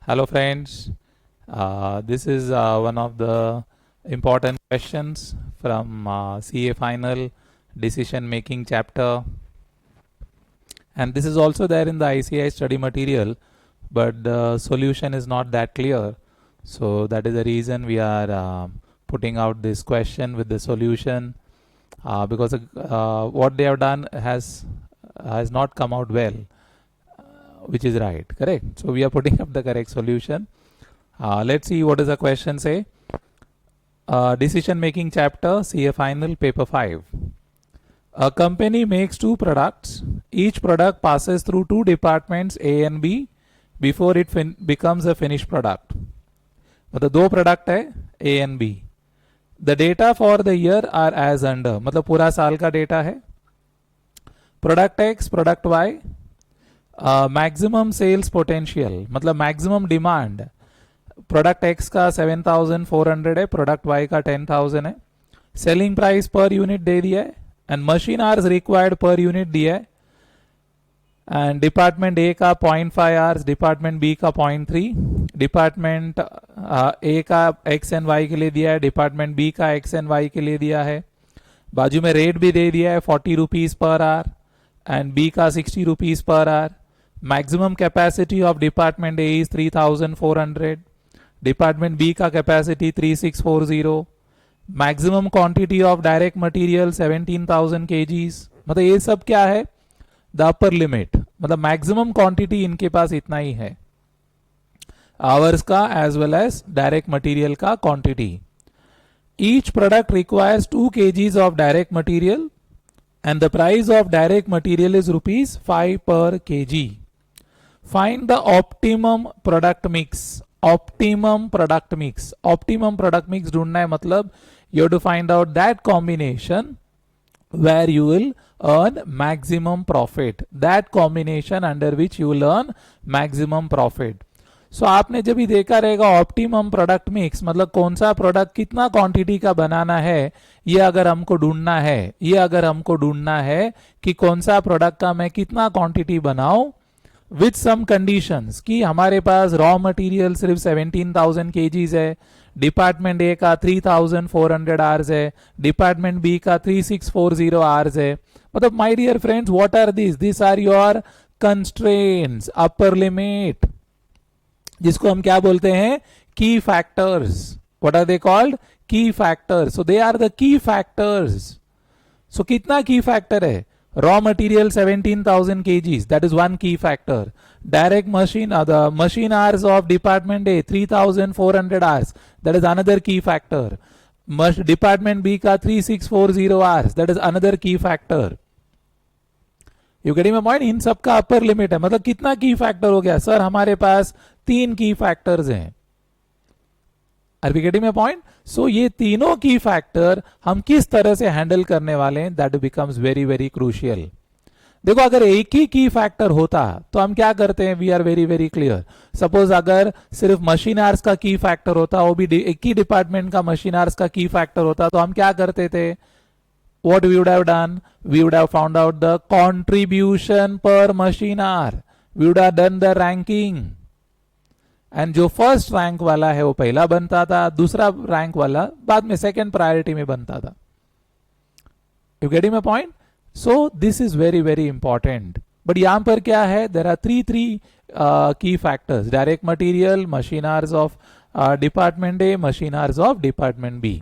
Hello, friends. This is one of the important questions from CA final decision making chapter, and this is also there in the ICI study material, but the solution is not that clear. So, that is the reason we are putting out this question with the solution because what they have done has not come out well, which is right, correct. So, we are putting up the correct solution. Let's see what does the question say. Decision making chapter, CA final, paper 5. A company makes two products. Each product passes through two departments A and B before it becomes a finished product. मतलब दो product है A and B. The data for the year are as under. मतलब पूरा साल का data है. Product X, product Y. Maximum sales potential मतलब maximum demand product X का 7,400 है, प्रोडक्ट वाई का 10,000 है. सेलिंग प्राइस पर यूनिट दे दिया है and machine hours required per unit दिया है. एंड डिपार्टमेंट ए का 0.5 आवर्स, डिपार्टमेंट बी का 0.3, डिपार्टमेंट ए का एक्स एंड वाई के लिए दिया है, डिपार्टमेंट बी का एक्स एंड वाई के लिए दिया है. बाजू में रेट भी दे दिया है 40 rupees per our and B का 60 rupees per hour. Maximum capacity of department A is 3,400, department B का capacity 3,640. Maximum quantity of direct material 17,000 kgs. मतलब ये सब क्या है, द अपर लिमिट, मतलब मैक्सिमम क्वांटिटी इनके पास इतना ही है आवर्स का as well as direct material का quantity. Each product requires 2 kgs of direct material and the price of direct material is rupees 5 per kg. Find the optimum product mix. Optimum product mix. Optimum product mix ढूंढना है, मतलब you have to find out that combination where you will earn maximum profit. That combination under which you will earn maximum profit. सो आपने जब भी देखा रहेगा optimum product mix मतलब कौन सा प्रोडक्ट कितना क्वांटिटी का बनाना है, ये अगर हमको ढूंढना है कि कौन सा प्रोडक्ट का मैं कितना क्वांटिटी बनाऊं विथ सम कंडीशंस कि हमारे पास रॉ मटेरियल सिर्फ 17,000 kgs है, डिपार्टमेंट ए का 3,400 आवर्स है, डिपार्टमेंट बी का 3,640 आवर्स है. मतलब my dear friends, what are this are your constraints, upper limit, जिसको हम क्या बोलते हैं, key factors. What are they called, key factors. So they are the key factors. So कितना की फैक्टर है, raw material 17,000 kgs, that is one key factor. Direct machine, the machine hours of department A 3,400 hours, that is another key factor. Department B का 3,640 hours, that is another key factor. You getting my point. इन सबका upper limit है, मतलब कितना key factor हो गया sir, हमारे पास 3 key factors हैं. Are we getting my point. So ये तीनों की फैक्टर हम किस तरह से हैंडल करने वाले हैं, that becomes very very crucial. देखो अगर एक ही की फैक्टर होता तो हम क्या करते हैं, we are very very clear. Suppose अगर सिर्फ मशीन आवर्स का की फैक्टर होता, वो भी एक ही डिपार्टमेंट का मशीन आवर्स का की फैक्टर होता, तो हम क्या करते थे, what we would have done, we would have found out the contribution per machine hour, we would have done the ranking, and जो फर्स्ट रैंक वाला है वो पहला बनता था, दूसरा रैंक वाला बाद में सेकंड प्रायोरिटी में बनता था. You getting my point. So this is very very important. But यहां पर क्या है, there are three key factors, direct material, machine hours of department A, machine hours of department B.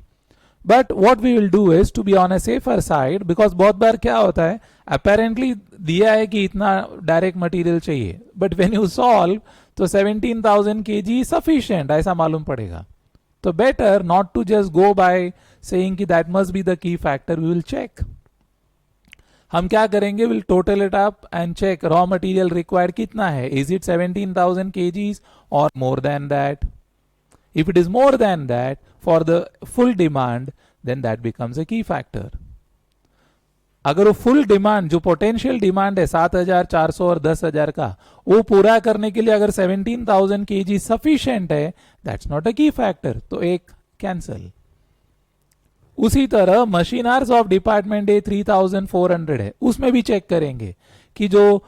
But what we will do is to be on a safer side, because बहुत बार क्या होता है, apparently दिया है कि इतना direct material चाहिए, बट व्हेन यू सॉल्व तो 17,000 kg सफिशिएंट ऐसा मालूम पड़ेगा. तो better not to just go by saying कि that must be the key factor. We will check. हम क्या करेंगे, will total it up and check raw material required कितना है, is it 17,000 kgs or more than that. If it is more than that for the full demand, then that becomes a key factor. अगर वो full demand जो potential demand है 7,400 और 10,000 का, वो पूरा करने के लिए अगर 17,000 kg सफिशिएंट है, that's not a key factor, तो एक कैंसल. उसी तरह machine hours of department A 3,400 है, उसमें भी चेक करेंगे कि जो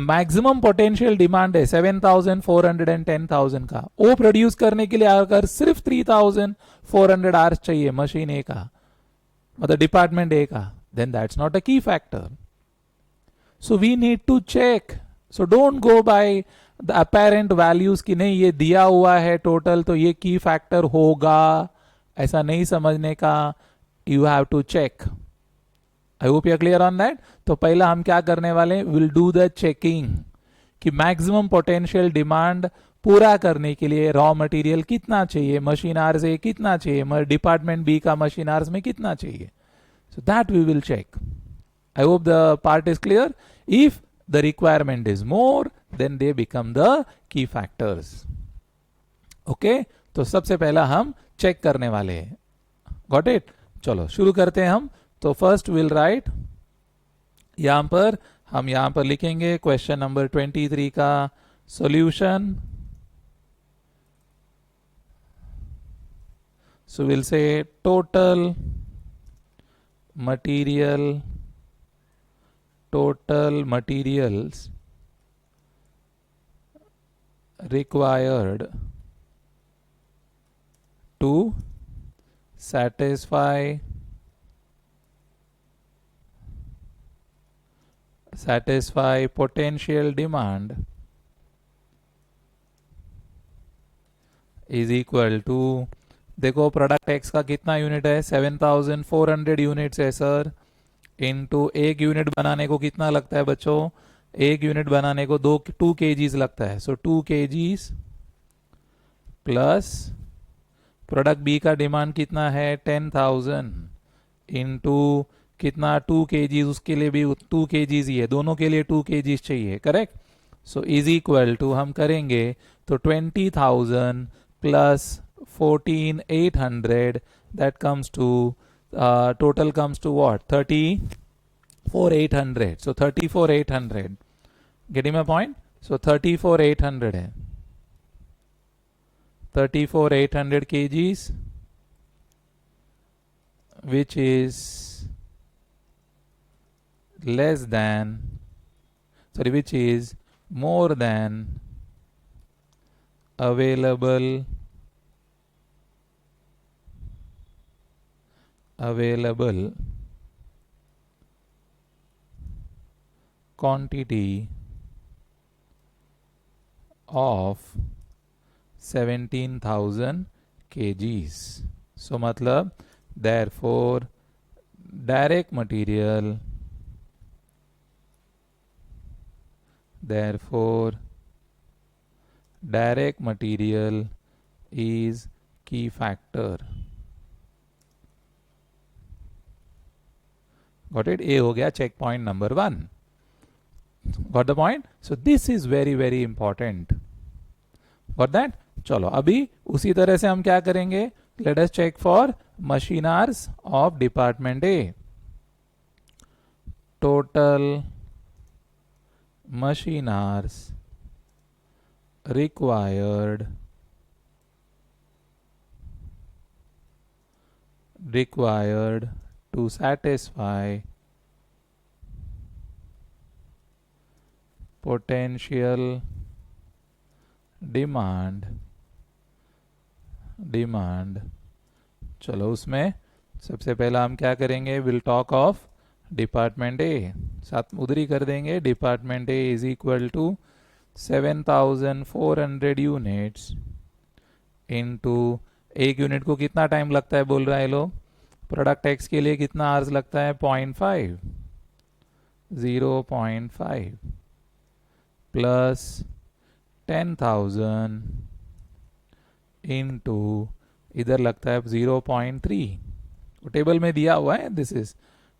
मैक्सिमम पोटेंशियल डिमांड है 7,400 एंड 10,000 का, वो प्रोड्यूस करने के लिए अगर सिर्फ 3,400 आवर्स चाहिए मशीन ए का, मतलब डिपार्टमेंट ए का, then that's not a key factor. So we need to check. So don't go by the apparent values की नहीं ये दिया हुआ है टोटल तो ये की फैक्टर होगा, ऐसा नहीं समझने का. You have to check. I hope you are clear on that. तो पहला हम क्या करने वाले, विल डू द चेकिंग कि मैक्सिमम पोटेंशियल डिमांड पूरा करने के लिए रॉ मटेरियल कितना चाहिए, मशीन आवर्स ए कितना चाहिए, डिपार्टमेंट बी का मशीन आवर्स में कितना चाहिए. So that we will check. I hope the part is clear. If the requirement is more then they become the key factors. okay, तो सबसे पहला हम चेक करने वाले हैं. Got it. चलो शुरू करते हैं हम. तो फर्स्ट विल राइट, यहां पर लिखेंगे क्वेश्चन नंबर 23 का solution. So will say total materials required to satisfy potential demand is equal to, देखो प्रोडक्ट एक्स का कितना यूनिट है, 7,400 यूनिट्स है सर. इनटू एक यूनिट बनाने को कितना लगता है बच्चों, एक यूनिट बनाने को 2 kgs लगता है. सो 2 kgs प्लस प्रोडक्ट बी का डिमांड कितना है 10,000 इनटू कितना 2 kgs, उसके लिए भी 2 kgs ही है, दोनों के लिए 2 kgs चाहिए. Correct. So is equal to हम करेंगे तो 20,000 plus 14,800 that comes to total comes to what, 34,800. so 34,800. getting my point. so 34,800 है, 34,800 kgs which is less than, sorry, which is more than available quantity of 17,000 kgs. so मतलब therefore direct material is key factor. Got it. A हो गया check point number 1. Got the point. So this is very very important. Got that. चलो अभी उसी तरह से हम क्या करेंगे, let us check for machine hours of department A. total machine hours required to satisfy potential demand. चलो उसमें सबसे पहला हम क्या करेंगे, will talk of department A, साथ उधर ही कर देंगे. Department A is equal to 7,400 units into, एक यूनिट को कितना टाइम लगता है बोल रहा है लोग, प्रोडक्ट एक्स के लिए कितना आवर्स लगता है 0.5 प्लस 10,000 इनटू इधर लगता है 0.3, टेबल में दिया हुआ है this is.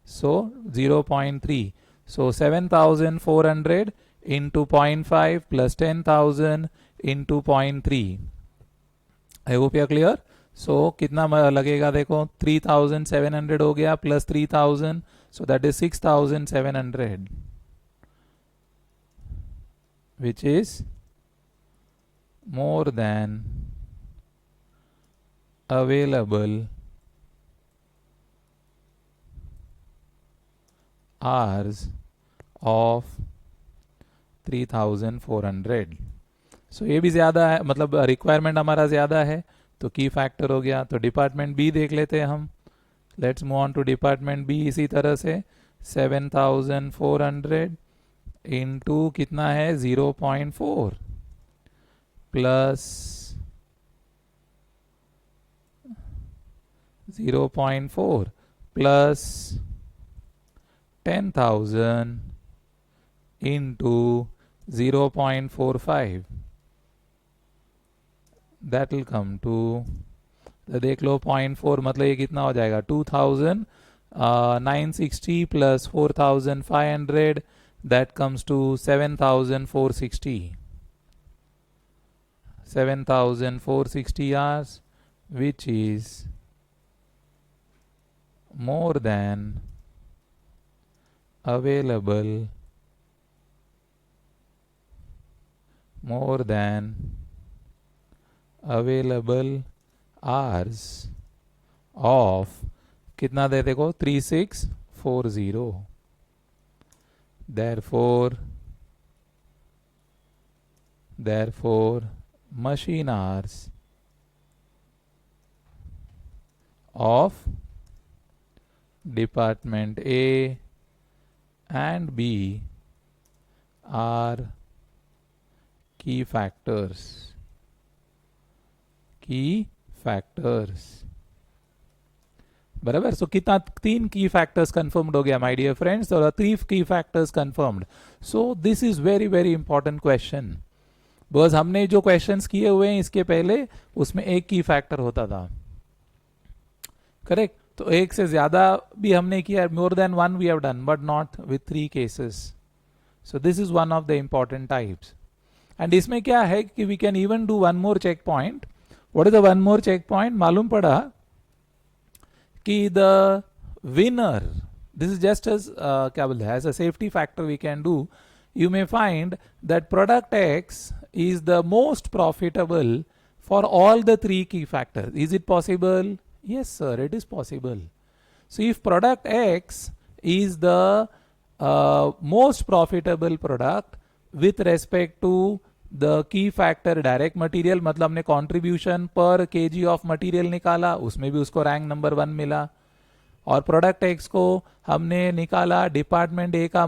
So 0.3. So 7,400 into 0.5 plus 10,000 into 0.3. I hope you clear. So कितना लगेगा देखो, 3,700 हो गया plus 3,000, so that is 6,700 which is more than available hours of 3400। So ये भी ज़्यादा है, मतलब रिक्वायरमेंट हमारा ज़्यादा है, तो की फैक्टर हो गया। तो डिपार्टमेंट बी देख लेते हैं हम। Let's move on to department B. इसी तरह से 7400 इंटू कितना है 0.4 plus 0.4 plus 10,000 into 0.45, that will come to, देख लो 0.4 मतलब ये कितना हो जाएगा 2,960 plus 4,500, that comes to 7,460 hours, which is more than available hours of कितना दे देखो 3640। therefore machine hours of department A and B are key factors. बराबर। सो कितना, 3 की फैक्टर्स कंफर्म्ड हो गया माय डियर फ्रेंड्स, और 3 key factors confirmed. So this is very very important question, because हमने जो questions किए हुए हैं इसके पहले, उसमें एक की फैक्टर होता था, करेक्ट। तो एक से ज्यादा भी हमने किया, more than one we have done, but not with 3 cases. So this is one of the important types. And इसमें क्या है कि we can even do one more check point. What is the one more check point? मालूम पड़ा कि the winner, this is just as क्या बोलते हैं, as a safety factor we can do, you may find that product X is the most profitable for all the 3 key factors. Is it possible? Yes, sir, it is possible. So if product X is the most profitable product with respect to the key factor direct material, मतलब हमने contribution per kg of material निकाला, उसमें भी उसको rank number 1 मिला, और product x को हमने निकाला डिपार्टमेंट ए का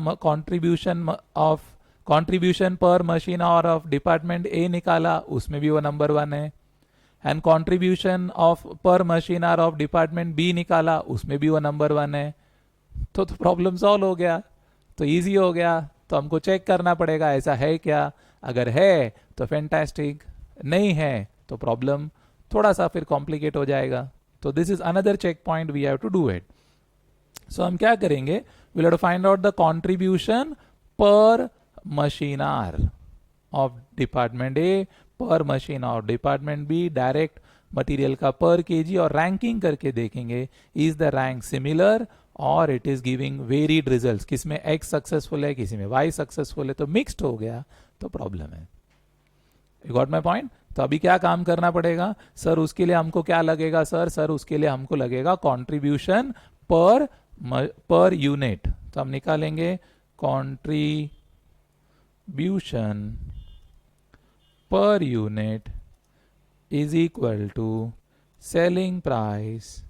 कंट्रीब्यूशन पर मशीन और ऑफ डिपार्टमेंट ए निकाला, उसमें भी वो नंबर 1 है। And contribution of per machine hour of department B निकाला, उसमें भी वो नंबर 1 है। तो प्रॉब्लम सॉल्व हो गया, तो इजी हो गया। तो हमको चेक करना पड़ेगा ऐसा है क्या, अगर है तो फैंटास्टिक, नहीं है तो प्रॉब्लम थोड़ा सा फिर कॉम्प्लिकेट हो जाएगा। तो this is another check point, we have to do it. So हम क्या करेंगे, we have to find out the contribution per machine hour of department A, per machine of department B, direct material का per kg, और ranking करके देखेंगे is the rank similar or it is giving varied results. किसमें X successful है, किसी में Y successful है, तो मिक्स्ड हो गया तो प्रॉब्लम है। You got my point? तो अभी क्या काम करना पड़ेगा सर, उसके लिए हमको क्या लगेगा सर उसके लिए हमको लगेगा कंट्रीब्यूशन पर यूनिट। तो हम निकालेंगे contribution per unit is equal to selling price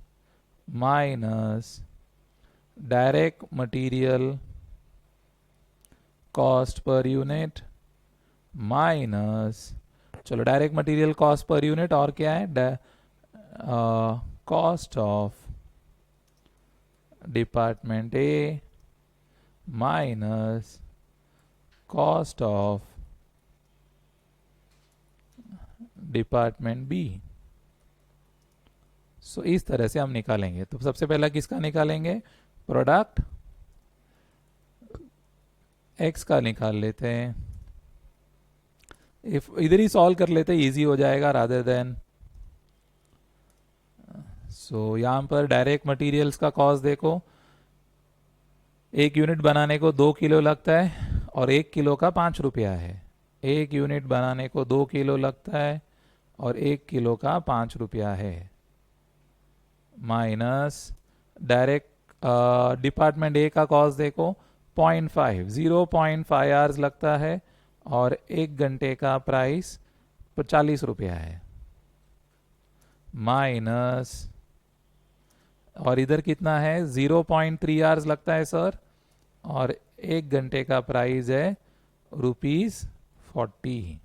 minus direct material cost per unit minus, चलो direct material cost per unit, और क्या है cost of department A minus cost of department B. So इस तरह से हम निकालेंगे। तो सबसे पहला किसका निकालेंगे, प्रोडक्ट एक्स का निकाल लेते हैं। इफ इधर ही सॉल्व कर लेते इजी हो जाएगा रादर देन। सो यहां पर डायरेक्ट मटेरियल्स का कॉस्ट देखो, 1 यूनिट बनाने को 2 किलो लगता है और 1 किलो का 5 रुपया है। 1 यूनिट बनाने को 2 किलो लगता है और 1 किलो का 5 रुपया है, माइनस डायरेक्ट डिपार्टमेंट ए का कॉस्ट देखो 0.5 आवर्स लगता है और 1 घंटे का प्राइस 40 रुपया है, माइनस, और इधर कितना है 0.3 आवर्स लगता है सर, और 1 घंटे का प्राइस है ₹40।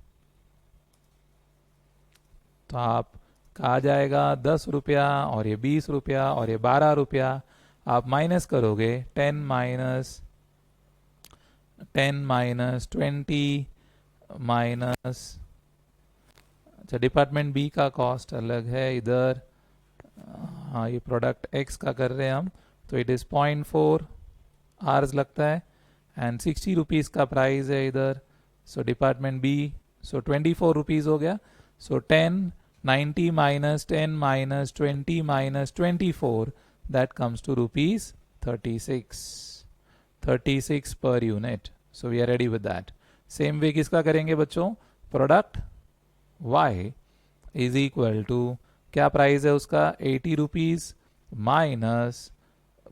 तो आप कहा जाएगा 10 रुपया, और ये 20 रुपया, और ये 12 रुपया। आप माइनस करोगे 10 - 20 माइनस, अच्छा डिपार्टमेंट बी का कॉस्ट अलग है इधर, हाँ ये प्रोडक्ट एक्स का कर रहे हैं हम, तो इट इज़ 0.4 आवर्स लगता है, एंड 60 रुपीज़ का प्राइस है इधर, सो डिपार्टमेंट बी, सो 24 रुपीज़ हो गया। सो 10 90 - 10 - 20 - 24, that comes to ₹36 per unit. So we are ready with that. Same way किसका करेंगे बच्चों, product y is equal to, क्या प्राइस है उसका 80 रुपीज़, माइनस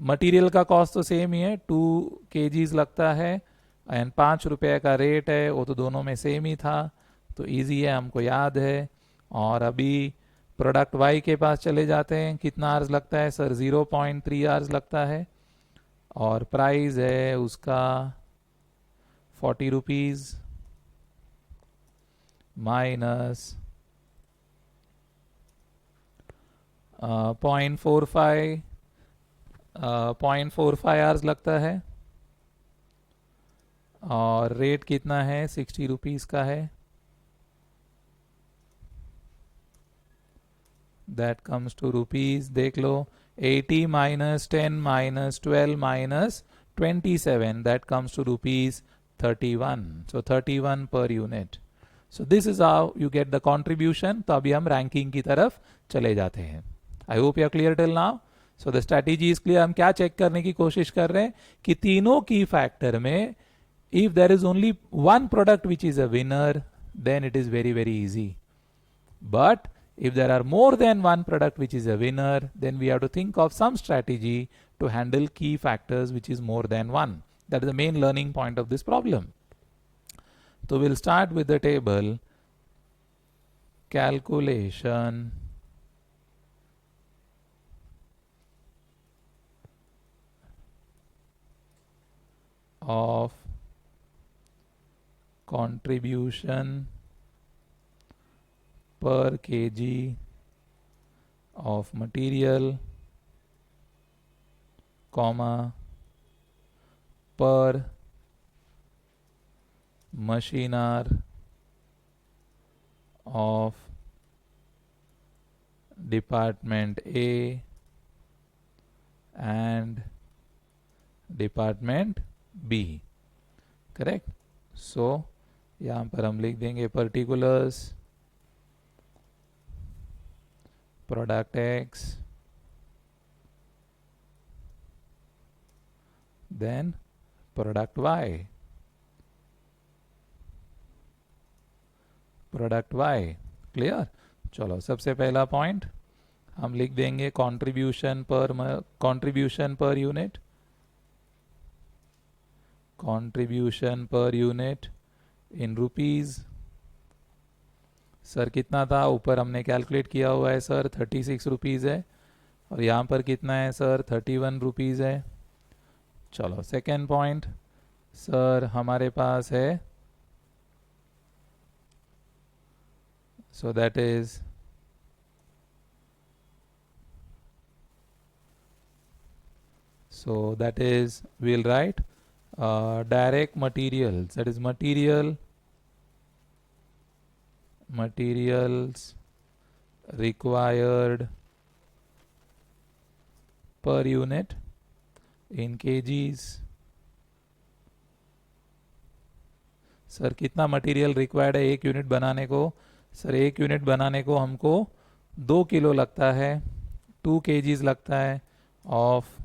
मटेरियल का कॉस्ट तो सेम ही है 2 kgs लगता है, एंड 5 रुपये का रेट है, वो तो दोनों में सेम ही था, तो इजी है, हमको याद है। और अभी प्रोडक्ट वाई के पास चले जाते हैं, कितना आवर्स लगता है सर 0.3 आवर्स लगता है, और प्राइस है उसका 40 रुपीज़, माइनस 0.45 आवर्स लगता है, और रेट कितना है 60 रुपीज़ का है, दैट कम्स टू रुपीज़, देख लो 80 - 10 - 12 - 27, that comes to ₹31, so 31 per unit. So this is how you get the contribution. तो अभी हम रैंकिंग की तरफ चले जाते हैं। I hope you are clear till now. So the strategy is clear. हम क्या चेक करने की कोशिश कर रहे हैं कि तीनों की फैक्टर में if there is only one product which is a winner, then it is very very easy. But if there are more than one product which is a winner, then we have to think of some strategy to handle key factors which is more than one. That is the main learning point of this problem. So we'll start with the table calculation of contribution per kg of material, comma, per machine hour of department A and department B. Correct. So यहाँ पर हम लिख देंगे particulars product X, then product Y, product Y. Clear. चलो सबसे पहला point हम लिख देंगे contribution per unit, contribution per unit in rupees. Sir कितना था, ऊपर हमने कैलकुलेट किया हुआ है सर 36 रुपीज़ है, और यहाँ पर कितना है सर 31 रुपीज़ है। चलो सेकेंड पॉइंट सर हमारे पास है, सो that is we'll write direct materials, that is materials required per unit in kgs। Sir कितना मटेरियल रिक्वायर्ड है एक यूनिट बनाने को, सर एक यूनिट बनाने को हमको 2 किलो लगता है, 2 kgs लगता है, ऑफ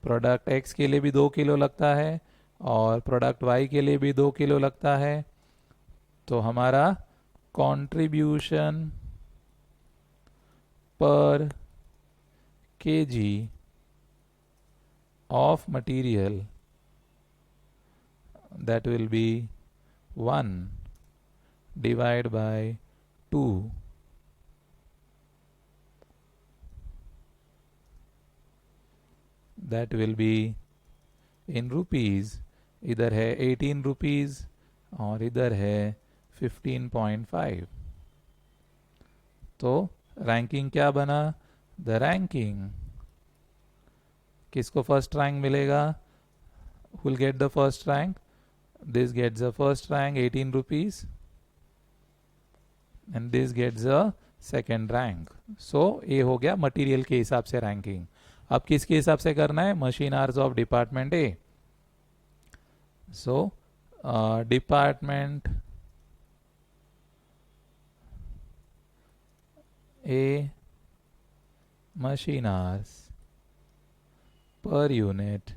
प्रोडक्ट एक्स के लिए भी 2 किलो लगता है, और प्रोडक्ट वाई के लिए भी 2 किलो लगता है। तो हमारा कंट्रीब्यूशन पर KG of material, that will be 1 divided by 2, that will be in rupees. इधर है 18 रुपीज और इधर है 15.5. तो रैंकिंग क्या बना? द रैंकिंग, किसको फर्स्ट रैंक मिलेगा? Will get the first rank. This gets the first rank 18 rupees and this gets the second rank. So ये हो गया मटेरियल के हिसाब से रैंकिंग. अब किसके हिसाब से करना है? Machine hours of department A. So department A machine hours per unit,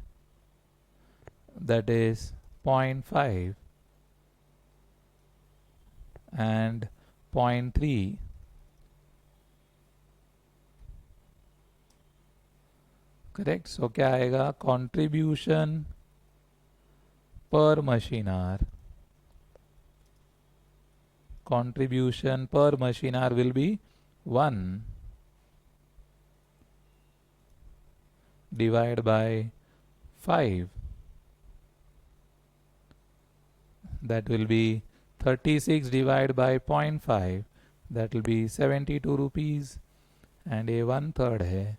that is 0.5 and 0.3. Correct. So क्या आएगा? Contribution per machine hour, contribution per machine hour will be 1 divided by 5. That will be 36 divided by 0.5. That will be 72 rupees. And a 1/3 है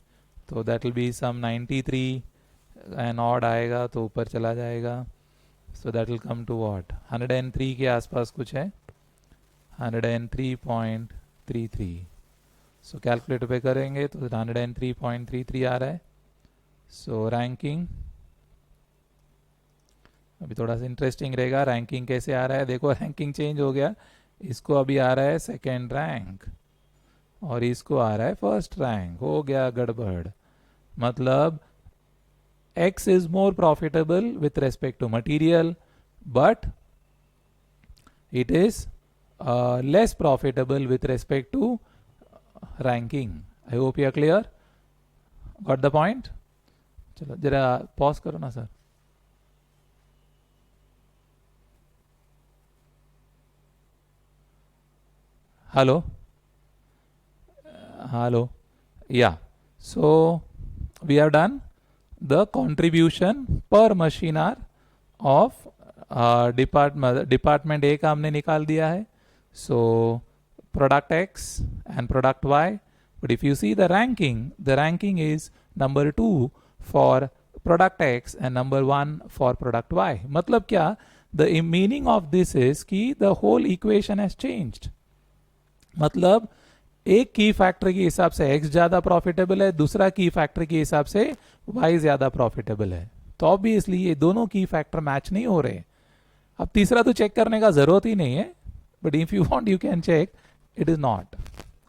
तो that will be some 93 and odd आएगा तो ऊपर चला जाएगा. So that will come to what? 103 के आसपास कुछ है. 103.33. सो कैलकुलेटर पे करेंगे तो 103.33 आ रहा है. सो रैंकिंग अभी थोड़ा सा इंटरेस्टिंग रहेगा. रैंकिंग कैसे आ रहा है? देखो रैंकिंग चेंज हो गया. इसको अभी आ रहा है सेकेंड रैंक और इसको आ रहा है फर्स्ट रैंक. हो गया गड़बड़. मतलब X is more profitable with respect to material, but it is less profitable with respect to ranking. I hope you are clear. Got the point? चलो जरा पॉज करो ना sir. Hello hello. Yeah. So we have done the contribution per machine hour of department A का हमने निकाल दिया है. So product X and product Y. But if you see the ranking is number 2 for product X and number 1 for product Y. मतलब क्या? The meaning of this is कि the whole equation has changed. मतलब एक की factor के हिसाब से x ज्यादा प्रॉफिटेबल है, दूसरा की फैक्टर के हिसाब से वाई ज्यादा प्रॉफिटेबल है. तो ऑब्वियसली ये दोनों की फैक्टर मैच नहीं हो रहे. अब तीसरा तो चेक करने का जरूरत ही नहीं है. But if you want you can check. It is not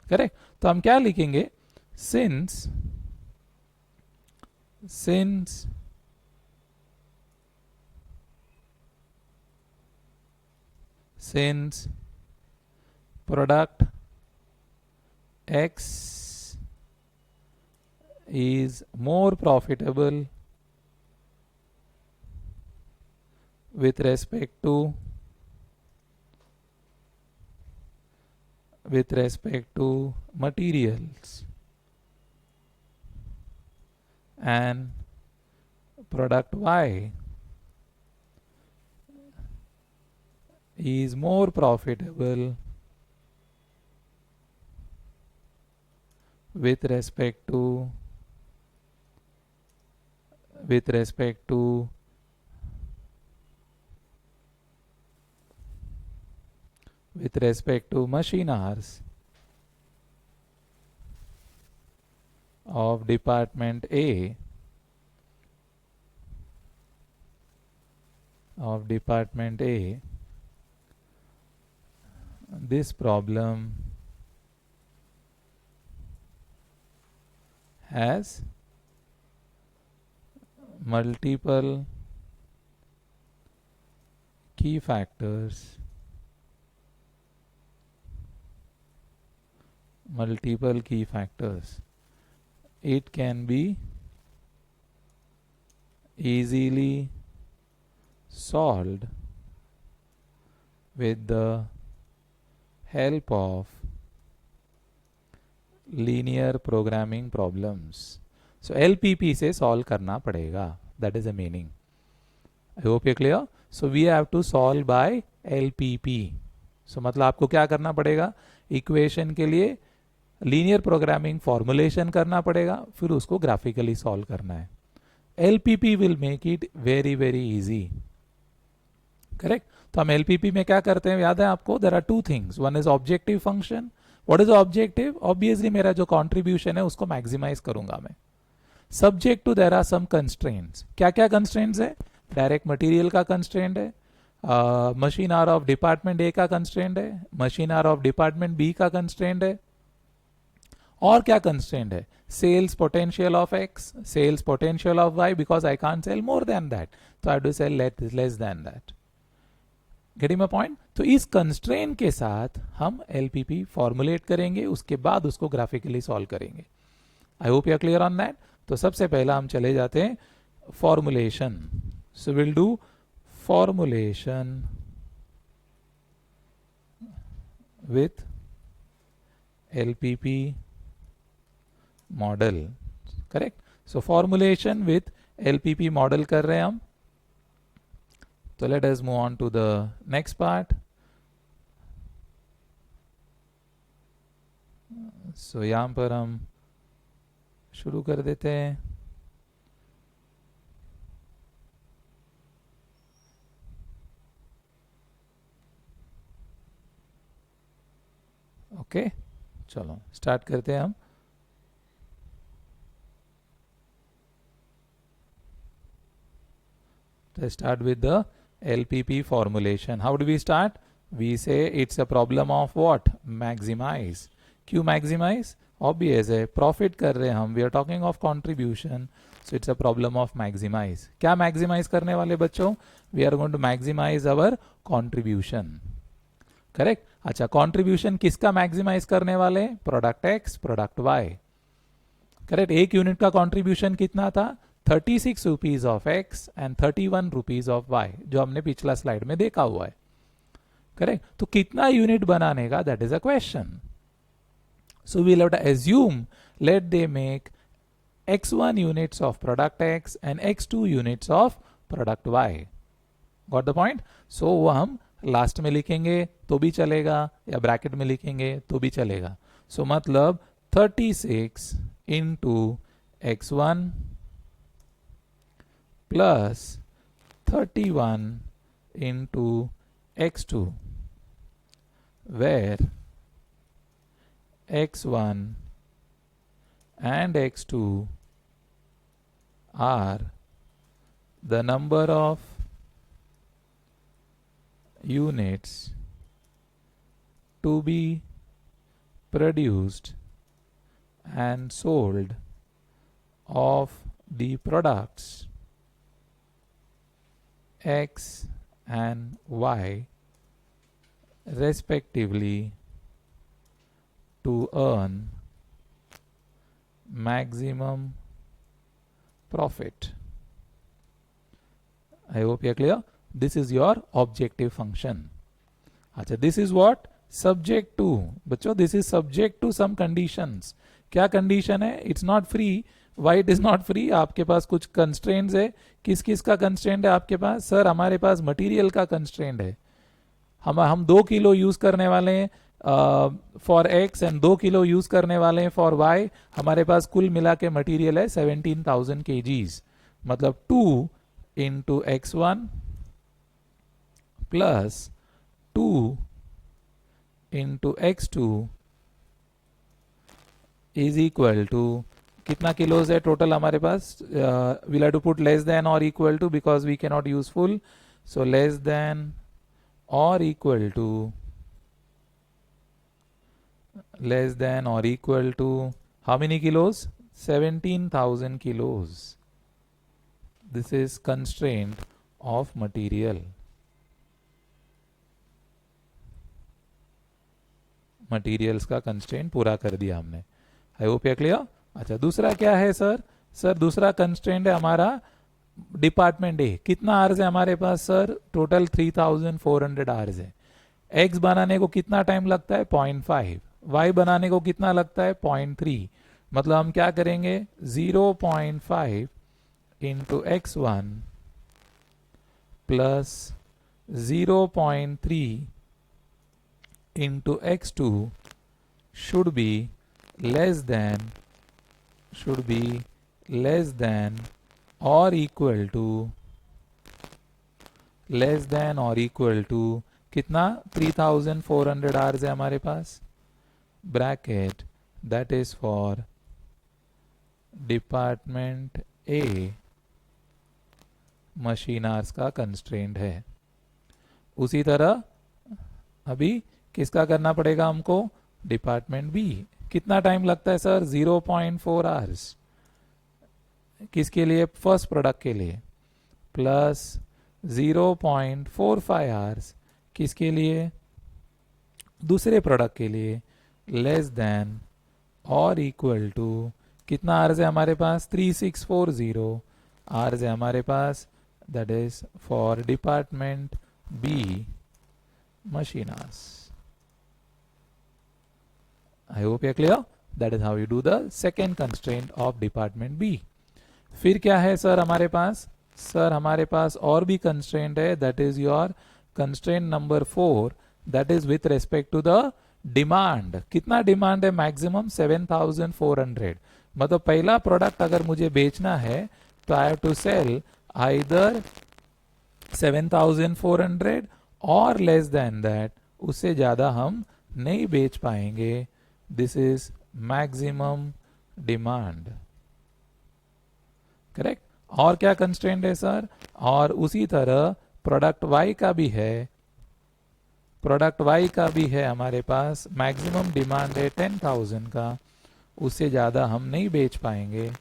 correct. तो हम क्या लिखेंगे? Since product X is more profitable with respect to materials, and product Y is more profitable with respect to machine hours of department A this problem has multiple key factors. It can be easily solved with the help of linear programming problems. So LPP से solve करना पड़ेगा. That is the meaning. I hope you're clear. So we have to solve by LPP. So मतलब आपको क्या करना पड़ेगा, equation के लिए लीनियर प्रोग्रामिंग फॉर्मुलेशन करना पड़ेगा, फिर उसको ग्राफिकली सॉल्व करना है. LPP will make it very very easy. Correct. तो हम LPP में क्या करते हैं, याद है आपको, there are two things. One is objective function. What is objective? Obviously मेरा जो कॉन्ट्रीब्यूशन है उसको मैक्सिमाइज करूंगा मैं. Subject to there are some constraints. क्या क्या कंस्ट्रेंट्स है? डायरेक्ट मटेरियल का कंस्ट्रेंट है, machine hour of department A का कंस्ट्रेंट है, machine hour of department B का कंस्ट्रेंट है, और क्या कंस्ट्रेंट है? Sales potential of X, sales potential of Y, because I can't sell more than that, तो I do sell less than that. Getting my point? तो इस constraint के साथ हम LPP फॉर्मुलेट करेंगे, उसके बाद उसको ग्राफिकली सॉल्व करेंगे. I hope you are clear on that. तो सबसे पहला हम चले जाते हैं formulation. So will do formulation with LPP model. Correct. So formulation with LPP model कर रहे हैं हम. So let us move on to the next part. So यहाँ पर हम शुरू कर देते हैं. ओके, चलो स्टार्ट करते हैं हम. तो start with the LPP formulation. How do we start? We say it's a problem of what? Maximize. क्यों maximize? Obvious है, profit कर रहे हैं हम. We are talking of contribution, so it's a problem of maximize. क्या maximize करने वाले बच्चों? We are going to maximize our contribution. Correct. अच्छा, कंट्रीब्यूशन किसका मैक्सिमाइज करने वाले? Product x, product y. Correct. एक यूनिट का कंट्रीब्यूशन कितना था? 36 rupees of x and 31 rupees of y, जो हमने पिछला स्लाइड में देखा हुआ है. करेक्ट. तो कितना यूनिट बनाने का, that is a question. So we have to assume let they make x1 units of product X and x2 units of product Y. Got the point? So वो हम लास्ट में लिखेंगे तो भी चलेगा, या ब्रैकेट में लिखेंगे तो भी चलेगा. सो मतलब 36 into x1 plus 31 into x2, where x1 and x2 are the number of units to be produced and sold of the products X and Y respectively to earn maximum profit. I hope you are clear. This is your objective function. अच्छा, this is what? Subject to. बच्चों, this is subject to some conditions. क्या condition है? It's not free. Why it is not free? आपके पास कुछ constraints है. किस किस का constraint है आपके पास? सर, हमारे पास material का constraint है. हम 2 किलो यूज करने वाले हैं for x and 2 kilo use करने वाले हैं फॉर वाई. हमारे पास कुल मिला के मटीरियल है 17,000 kgs. मतलब 2 into x1 plus 2 into x2 is equal to कितना किलोज है टोटल हमारे पास? Will have to put less than और equal to because we can not use full. So less than or equal to how many kilos? 17,000 kilos. This is constraint of material. Materials का constraint पूरा कर दिया हमने. I hope you are clear. अच्छा, दूसरा क्या है सर? सर, दूसरा constraint है हमारा डिपार्टमेंट ए. कितना आवर्स है हमारे पास सर? टोटल 3,400 आवर्स है. x बनाने को कितना टाइम लगता है 0.5, y बनाने को कितना लगता है 0.3, मतलब हम क्या करेंगे 0.5 into x1 plus 0.3 into x2 should be less than or equal to कितना 3400 आवर्स है हमारे पास, bracket that is for department A machine hours का कंस्ट्रेंट है। उसी तरह अभी किसका करना पड़ेगा हमको, डिपार्टमेंट बी। कितना टाइम लगता है सर 0.4 आवर्स, किसके लिए, फर्स्ट प्रोडक्ट के लिए, प्लस 0.45 आवर्स किसके लिए, दूसरे प्रोडक्ट के लिए, लेस देन और इक्वल टू कितना आवर्स है हमारे पास 3640 आवर्स है हमारे पास, that is for department B machine hours. I hope you are clear. That is how you do the second constraint of department B. फिर क्या है सर हमारे पास, सर हमारे पास और भी कंस्ट्रेंट है, that is your constraint number 4, that is with respect to the demand. कितना demand है, मैक्सिमम 7400, मतलब पहला प्रोडक्ट अगर मुझे बेचना है तो I have to sell either 7400 और लेस देन दैट, उससे ज्यादा हम नहीं बेच पाएंगे। This is maximum demand, correct. और क्या कंस्ट्रेंट है सर, और उसी तरह प्रोडक्ट वाई का भी है, प्रोडक्ट वाई का भी है हमारे पास, मैक्सिमम डिमांड है 10,000 का, उससे ज्यादा हम नहीं बेच पाएंगे,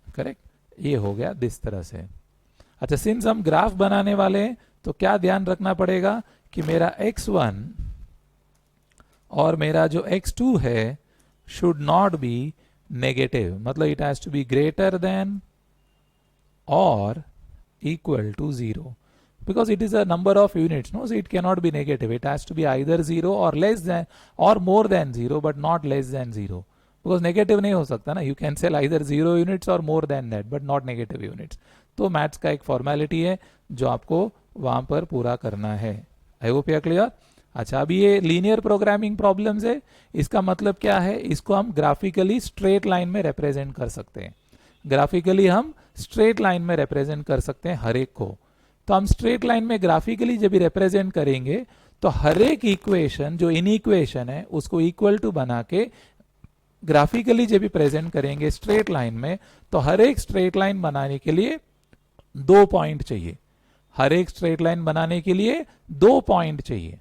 करेक्ट। ये हो गया दिस तरह से। अच्छा, सिंस हम ग्राफ बनाने वाले हैं तो क्या ध्यान रखना पड़ेगा कि मेरा x1 और मेरा जो x2 है शुड नॉट बी नेगेटिव, मतलब it has to be greater than और equal to 0, because it is a number of units, no, so it cannot be negative, it has to be either 0 or less than or more than 0 but not less than 0, because negative नहीं हो सकता ना, you can sell either 0 units or more than that but not negative units। तो maths का एक formality है जो आपको वहां पर पूरा करना है। I hope you are clear. अच्छा, अभी ये लीनियर प्रोग्रामिंग प्रॉब्लम्स है, इसका मतलब क्या है, इसको हम ग्राफिकली स्ट्रेट लाइन में रिप्रेजेंट कर सकते हैं, ग्राफिकली हम स्ट्रेट लाइन में रिप्रेजेंट कर सकते हैं हर एक को। तो हम स्ट्रेट लाइन में ग्राफिकली जब भी रिप्रेजेंट करेंगे तो हर एक इक्वेशन जो इन इक्वेशन है उसको इक्वल टू बना के ग्राफिकली जब भी प्रेजेंट करेंगे स्ट्रेट लाइन में, तो हर एक स्ट्रेट लाइन बनाने के लिए 2 पॉइंट चाहिए, हर एक स्ट्रेट लाइन बनाने के लिए 2 पॉइंट चाहिए।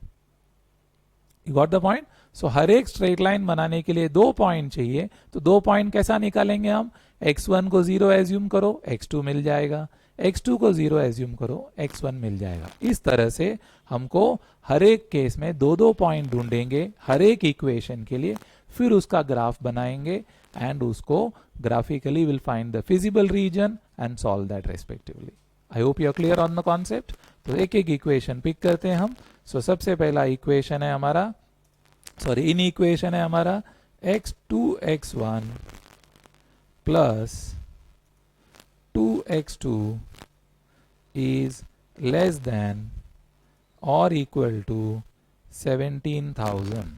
You got the point. So हर एक स्ट्रेट लाइन बनाने के लिए 2 पॉइंट चाहिए, तो 2 पॉइंट कैसा निकालेंगे हम, x1 को 0 एज्यूम करो x2 मिल जाएगा, x2 को 0 एज्यूम करो x1 मिल जाएगा। इस तरह से हमको हर एक केस में 2-2 पॉइंट ढूंढेंगे हर एक इक्वेशन के लिए, फिर उसका ग्राफ बनाएंगे एंड उसको graphically will find the feasible region and solve that respectively. I hope you are clear on the concept. तो एक एक इक्वेशन पिक करते हैं हम। सो सबसे पहला इक्वेशन है हमारा, सॉरी इन इक्वेशन है हमारा x2 x1 plus 2x2 is less than or equal to 17,000,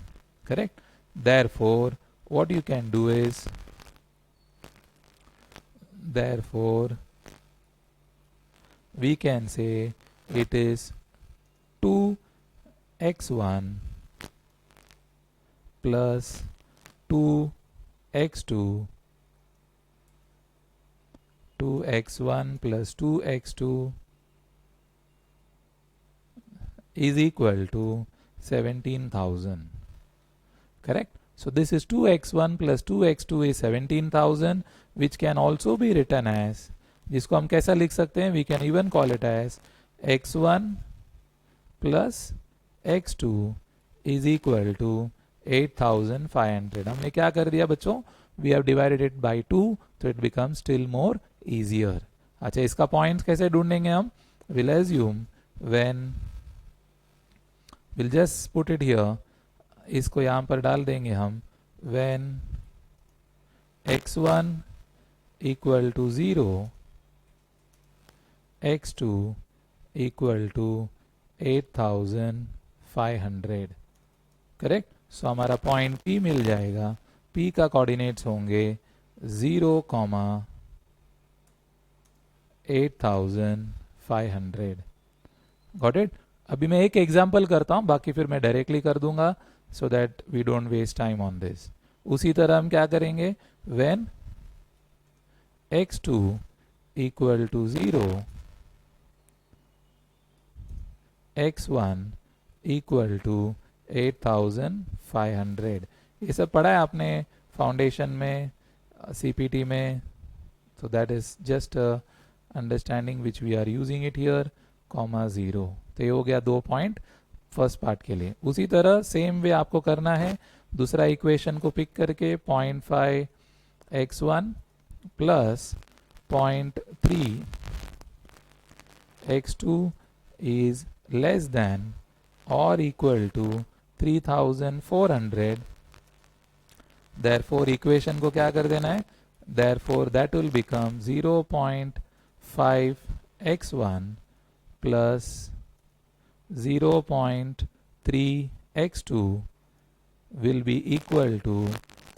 correct। Therefore what you can do is, therefore we can say it is 2x1 plus 2x2, 2x1 plus 2x2 is equal to 17,000, correct। So this is 2x1 plus 2x2 is 17,000, which can also be written as, जिसको हम कैसा लिख सकते हैं, we can even call it as x1 plus x2 is equal to 8,500। हमने क्या कर दिया बच्चों, we have divided it by 2, so it becomes still more easier। अच्छा, इसका पॉइंट्स कैसे ढूंढेंगे हम, will assume when will just put it here, इसको यहाँ पर डाल देंगे हम, when x1 equal to 0, x2 equal to 8500, correct. So हमारा पॉइंट P मिल जाएगा, P का कोऑर्डिनेट्स होंगे 0, 8500। Got it. अभी मैं एक एग्जांपल करता हूं, बाकी फिर मैं डायरेक्टली कर दूंगा, so that we don't waste time on this. उसी तरह हम क्या करेंगे, when x2 equal to 0, x1 equal to 8500। ये सब पढ़ा है आपने फाउंडेशन में, CPT में, so that is just a understanding which we are using it here, comma 0। तो ये हो गया 2 पॉइंट फर्स्ट पार्ट के लिए। उसी तरह सेम वे आपको करना है दूसरा इक्वेशन को पिक करके, 0.5 x1 plus 0.3 x2 is less than or equal to 3400। therefore equation को क्या कर देना है, therefore that will become 0.5 x1 plus 0.3 x2 will be equal to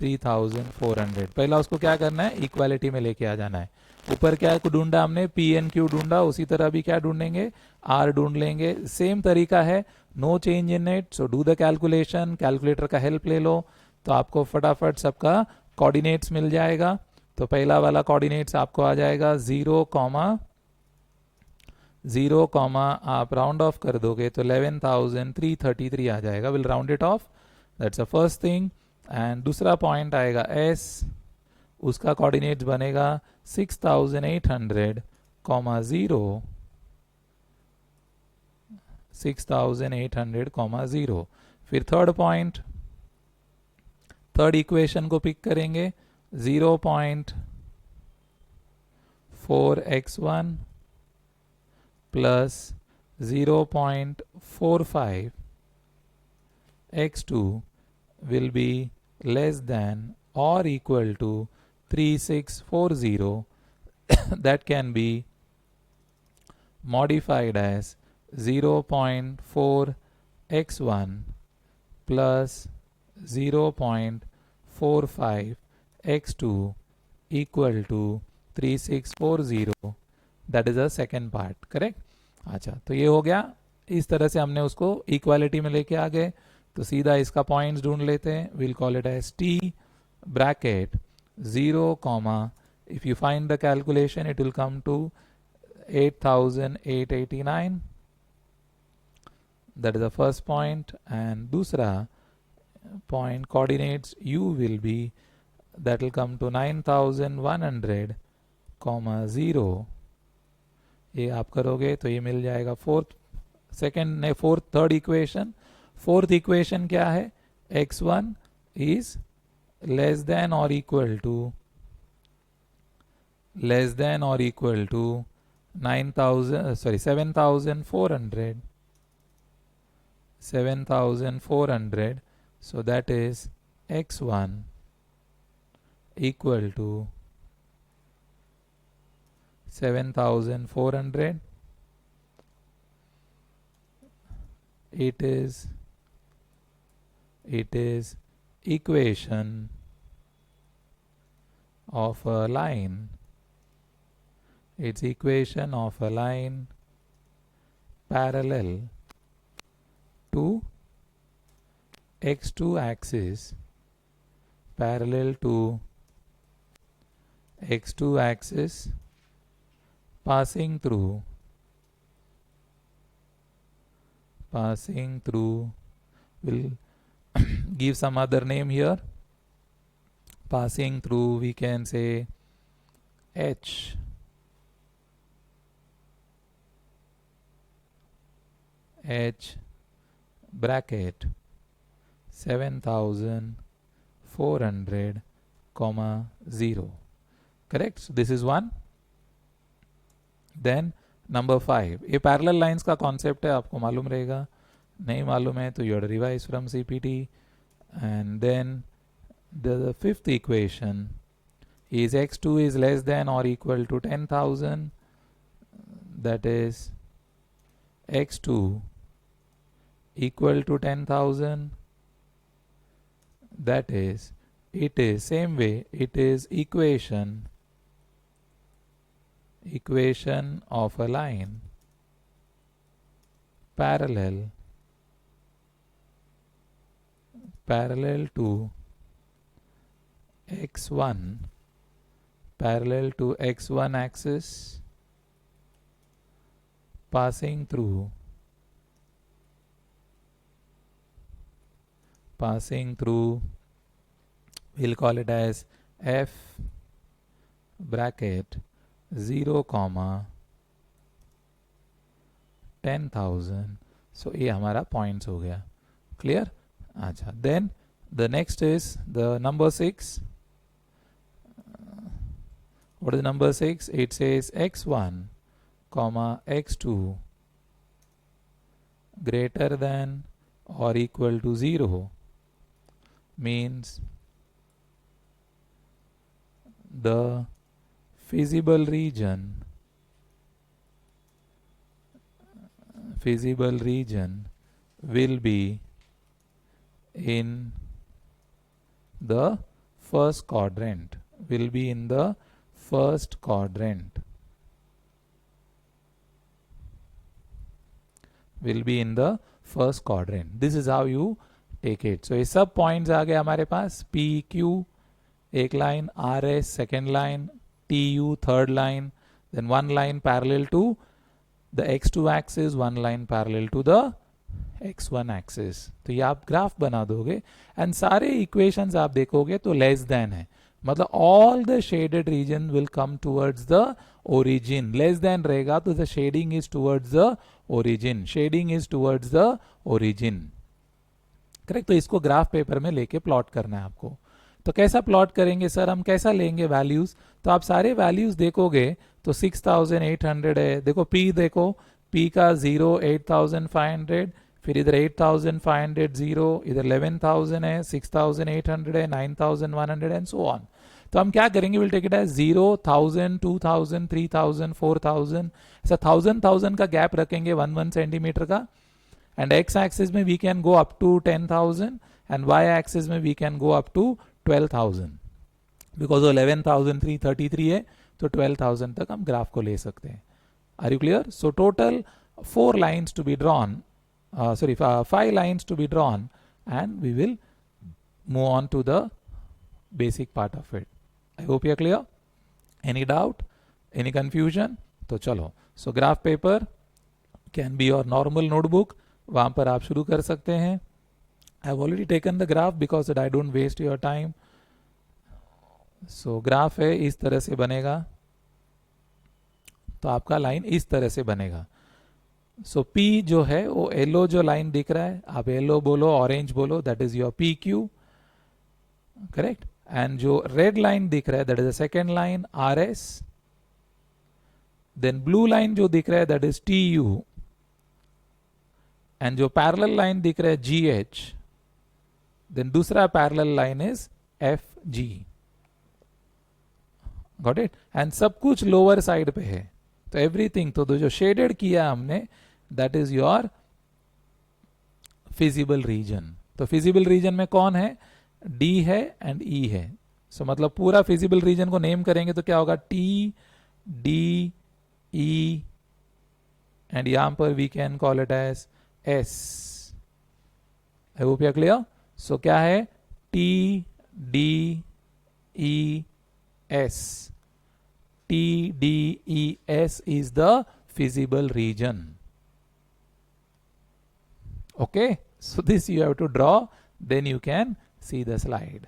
3400। पहला उसको क्या करना है, इक्वालिटी में लेके आ जाना है। ऊपर क्या ढूंढा हमने, पी एन क्यू ढूंढा, उसी तरह भी क्या ढूंढेंगे, आर ढूंढ लेंगे। सेम तरीका है, no change in it. So do the calculation, calculator का हेल्प ले लो, तो आपको फटाफट सबका कोऑर्डिनेट्स मिल जाएगा। तो पहला वाला कोऑर्डिनेट्स आपको आ जाएगा 0, 0, आप राउंड ऑफ कर दोगे तो 11333 आ जाएगा। Will round it of, that's the first thing. And दूसरा पॉइंट आएगा S, उसका कोऑर्डिनेट्स बनेगा 6800, 0, 6800, 0। फिर थर्ड पॉइंट, थर्ड इक्वेशन को पिक करेंगे, 0.4 x1 plus 0.45 x2 will be less than or equal to 3640। that can be modified as 0.4 x1 plus 0.45 x2 equal to 3640। That is a second part, correct. अच्छा, तो ये हो गया। इस तरह से हमने उसको इक्वालिटी में लेके आ गए। तो सीधा इसका पॉइंट्स ढूंढ लेते हैं। Will call it as T bracket 0, if you find the calculation it will come to 8889। That is the first point. And दूसरा point coordinates u will be, that will come to 9100, 0। ये आप करोगे तो ये मिल जाएगा थर्ड इक्वेशन। फोर्थ इक्वेशन क्या है, x1 is less than और equal to 7400। so that is x1 equal to 7400। it is equation of a line, it's equation of a line parallel to x2 axis, parallel to x2 axis, passing through will give some other name here, passing through we can say H, bracket 7400, 0, correct। so this is one। Then number 5, ये parallel lines का concept है, आपको मालूम रहेगा। नहीं मालूम है तो you have revise from CPT. And then the fifth equation is x2 is less than or equal to 10,000, that is x2 equal to 10,000, that is, it is same way, it is equation of a line parallel to x1, parallel to x1 axis, passing through we'll call it as f bracket 0 comma 10,000. so ये हमारा points हो गया. Clear. अच्छा, then the next is the number 6. What is number 6? It says x1 comma x2 greater than or equal to 0 means the feasible region will be in the first quadrant, first quadrant will be in the first quadrant. This is how you take it. So ये सब points आ गए हमारे पास. P Q एक line, R S second line, T U third line, then one line parallel to the x2 axis, one line parallel to the x1 axis. तो ये आप ग्राफ बना दोगे एंड सारे इक्वेशंस आप देखोगे तो लेस देन है, मतलब all the shaded region will come towards the origin. Less than रहेगा तो the shading is towards the origin, correct. तो इसको ग्राफ पेपर में लेके प्लॉट करना है आपको. तो कैसा प्लॉट करेंगे सर, हम कैसा लेंगे वैल्यूज. तो आप सारे वैल्यूज देखोगे तो 6800 है. देखो P, देखो P का 0 8500, फिर इधर 8500 0, इधर 11000 है, 6800 है, 9100 एंड सो ऑन. तो हम क्या करेंगे, विल टेक इट एज 0 1000 2000 3000 4000, ऐसा 1000 का गैप रखेंगे 1 सेंटीमीटर का. एंड x एक्सिस में we can go up to 10,000 and y axis में we can go up to 12,000, because 11,333 है तो 12,000 तक हम ग्राफ को ले सकते हैं. Are you clear. So total 4 lines to be drawn, 5 lines to be drawn, and we will move on to the basic part of it. I hope you are clear. Any doubt, any confusion? तो चलो. So graph paper can be your normal notebook, वहां पर आप शुरू कर सकते हैं. I have already taken the graph because that I don't waste your time. So graph है इस तरह से बनेगा, तो आपका लाइन इस तरह से बनेगा. सो P जो है वो येलो जो लाइन दिख रहा है, आप येलो बोलो ऑरेंज बोलो, that is your PQ, correct. And जो रेड लाइन दिख रहा है that is the second line RS. Then blue line जो दिख रहा है दैट इज TU. एंड जो पैरेलल लाइन दिख रहा है GH. देन दूसरा parallel line is FG. Got it. And सब कुछ लोअर साइड पे है, तो एवरीथिंग, तो जो शेडेड किया हमने that is your feasible region. तो फिजिबल रीजन में कौन है, D है एंड E है. सो मतलब पूरा फिजिबल रीजन को नेम करेंगे तो क्या होगा, T D E, एंड यहां पर we can call it as S. I hope you are clear. So क्या है, T D E S. TDES is the feasible region. Okay, so this you have to draw, then you can see the slide.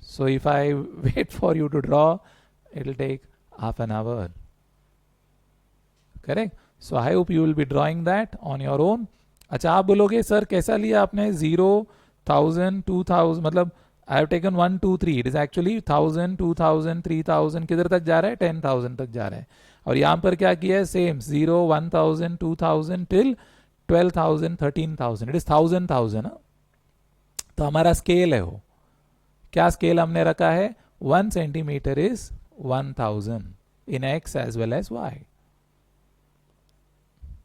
So if I wait for you to draw, it will take half an hour. Correct. So I hope you will be drawing that on your own. अच्छा, आप बोलोगे sir कैसा लिया आपने, 0 1000 2000, मतलब I have taken 1 2 3, it is actually 1000 2000 3000, किधर तक जा रहा है, 10,000 तक जा रहा है. और यहां पर क्या किया है, सेम 0 1000 2000 till 12,000, 13,000, इट इज 1,000. तो हमारा स्केल है वो, क्या स्केल हमने रखा है, 1 centimetre is 1,000 in x as well as y.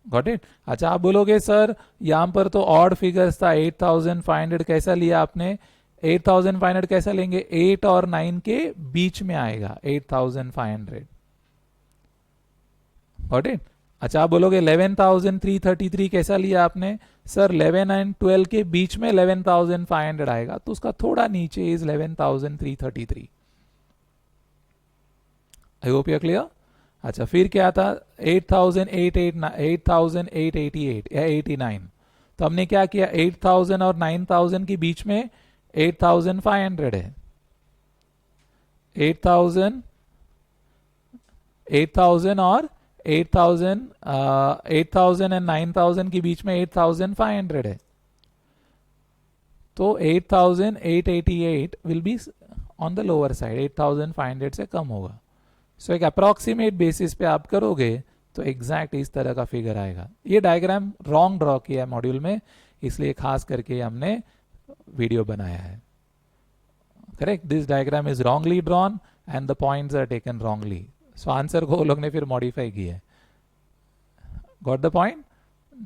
Got it. अच्छा, आप बोलोगे सर यहां पर तो ऑड फिगर्स था, 8,500 कैसा लिया आपने, 8,500 कैसा लेंगे, 8 और 9 के बीच में आएगा 8,500. Got it. अच्छा, आप बोलोगे 11,333 कैसा लिया आपने, सर 11 एंड 12 के बीच में 11,500 आएगा, तो उसका थोड़ा नीचे is 11,333. I hope you clear. अच्छा, फिर क्या था, 8,888 या 89. तो हमने क्या किया, 8,000 और 9,000 के बीच में 8,500 है. 8,000 और 8,000 एंड 9,000 के बीच में 8,500 है. तो 8,888 will be on the lower side, 8,500 से कम होगा. सो एक अप्रोक्सीमेट बेसिस पे आप करोगे तो एग्जैक्ट इस तरह का फिगर आएगा. ये डायग्राम रॉन्ग ड्रॉ किया है मॉड्यूल में, इसलिए खास करके हमने वीडियो बनाया है. Correct, this diagram is wrongly drawn and the points are taken wrongly. So answer को वो लोग ने फिर मॉडिफाई किया है. Got the point.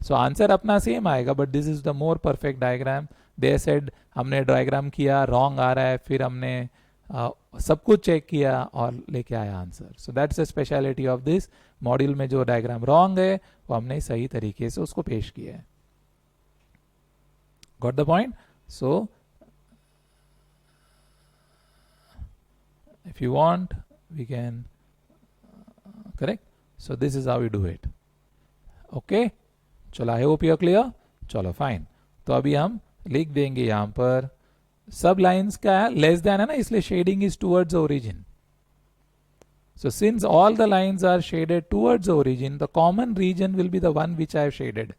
So answer अपना सेम आएगा, but this is the more perfect diagram. They said हमने डायग्राम किया, रॉन्ग आ रहा है, फिर हमने सब कुछ चेक किया और लेके आया answer. So that's the speciality of this module में. जो डायग्राम रॉन्ग है वो हमने सही तरीके से उसको पेश किया है. Got the point. So if you want we can correct. So this is how we do it. Okay, चलो I hope you are clear. चलो फाइन. तो अभी हम लिख देंगे यहां पर सब लाइन्स का लेस देन है ना, इसलिए shading is towards origin. So since all the lines are shaded towards origin, the common region will be the one which I have shaded.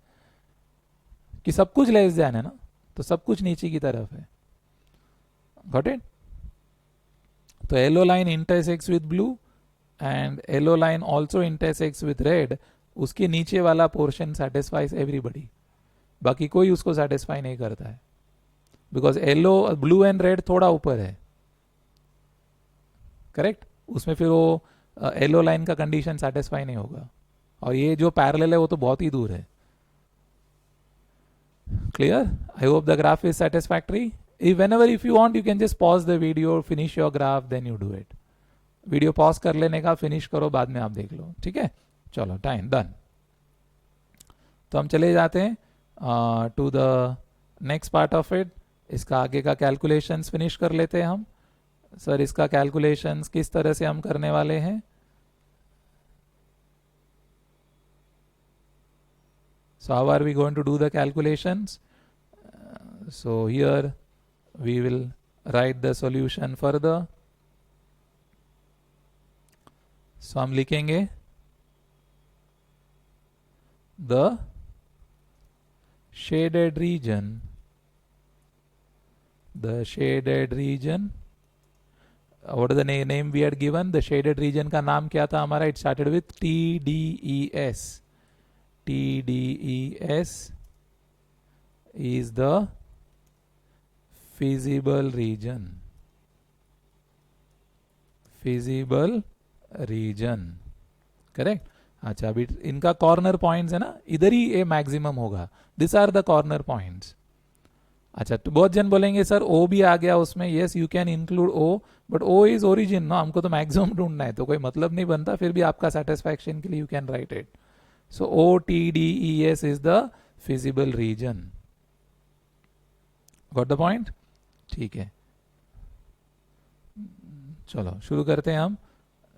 कि सब कुछ लेस देन है ना, तो सब कुछ नीचे की तरफ है. Got it. तो yellow line intersects with blue and yellow line also intersects with red. उसके नीचे वाला पोर्शन सेटिस्फाइज एवरीबडी, बाकी कोई उसको सेटिस्फाई नहीं करता है, because yellow, blue and red थोड़ा ऊपर है. करेक्ट. उसमें फिर वो येलो लाइन का कंडीशन सेटिस्फाई नहीं होगा, और ये जो पैरेलल है वो तो बहुत ही दूर है. Clear. I hope the graph is satisfactory. Whenever if you want you can just pause the video, finish your graph, then you do it. Video pause कर लेने का, फिनिश करो, बाद में आप देख लो. ठीक है, चलो टाइम डन. तो हम चले जाते हैं to the next part of it. इसका आगे का कैलकुलेशंस फिनिश कर लेते हैं हम. सर इसका कैलकुलेशंस किस तरह से हम करने वाले हैं. So how are we going to do the calculations? So here we will write the solution further. So हम लिखेंगे the shaded region, what is the name we had given, the shaded region का नाम क्या था हमारा, it started with TDES. TDES is the feasible region. Correct. अच्छा, अभी इनका कॉर्नर पॉइंट्स है ना, इधर ही ए मैक्सिमम होगा. This are the corner points. अच्छा, तो बहुत जन बोलेंगे सर ओ भी आ गया उसमें. Yes, you can include O, but O is origin ना, हमको तो मैक्सिमम ढूंढना है, तो कोई मतलब नहीं बनता. फिर भी आपका सेटिस्फैक्शन के लिए you can write it. So OTDES is the feasible region. Got the point. ठीक है, चलो शुरू करते हैं हम.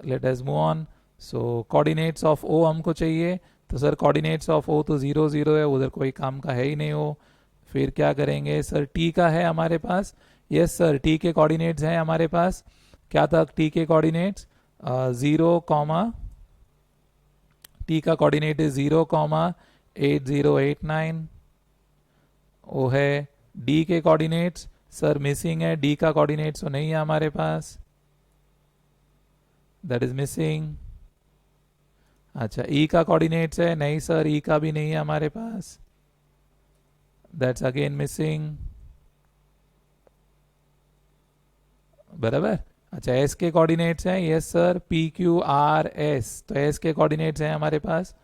Let us move on. So coordinates of O हमको चाहिए. तो सर कोऑर्डिनेट्स ऑफ ओ तो 0 0 है, उधर कोई काम का है ही नहीं हो. फिर क्या करेंगे सर, टी का है हमारे पास. यस सर, टी के कोऑर्डिनेट्स हैं हमारे पास. क्या था टी के कोऑर्डिनेट्स, 0, टी का कोऑर्डिनेट इज 0,8089. ओ है डी के कोऑर्डिनेट्स. सर मिसिंग है, डी का कोऑर्डिनेट्स तो नहीं है हमारे पास, दैट इज मिसिंग. अच्छा, ई का कोऑर्डिनेट्स है, नहीं सर ई का भी नहीं है हमारे पास. दैट्स अगेन मिसिंग, बराबर। अच्छा, एस के कोऑर्डिनेट्स हैं, yes sir, P Q R S, तो एस के कोऑर्डिनेट्स हैं हमारे पास,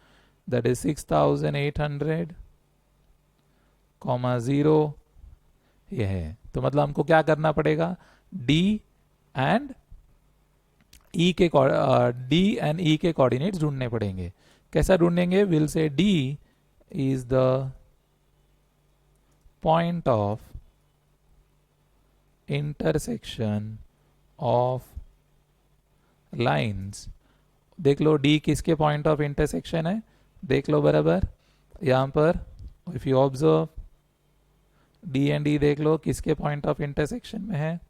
दैट इज 6800 कॉमा 0, ये है। तो मतलब हमको क्या करना पड़ेगा, डी एंड ई के डी एंड ई के कोऑर्डिनेट्स ढूंढने पड़ेंगे। कैसा ढूंढेंगे, will say D is the point of intersection of lines. देख लो डी किसके पॉइंट ऑफ इंटरसेक्शन है, देख लो बराबर यहां पर, if you observe D and D, देख लो किसके पॉइंट ऑफ इंटरसेक्शन में है,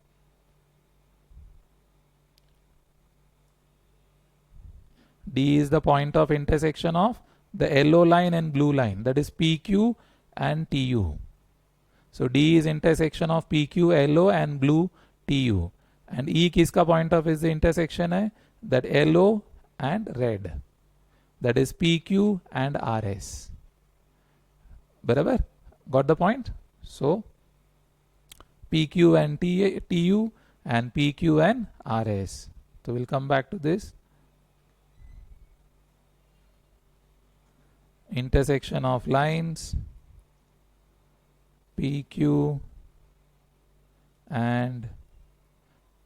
D is the point of intersection of the yellow line and blue line, that is PQ and TU. So D is intersection of PQ, yellow and blue TU. And E किसका point of is the intersection है, that yellow and red, that is PQ and RS. बराबर, got the point? So PQ and TU and PQ and RS. So we'll come back to this. Intersection of lines PQ and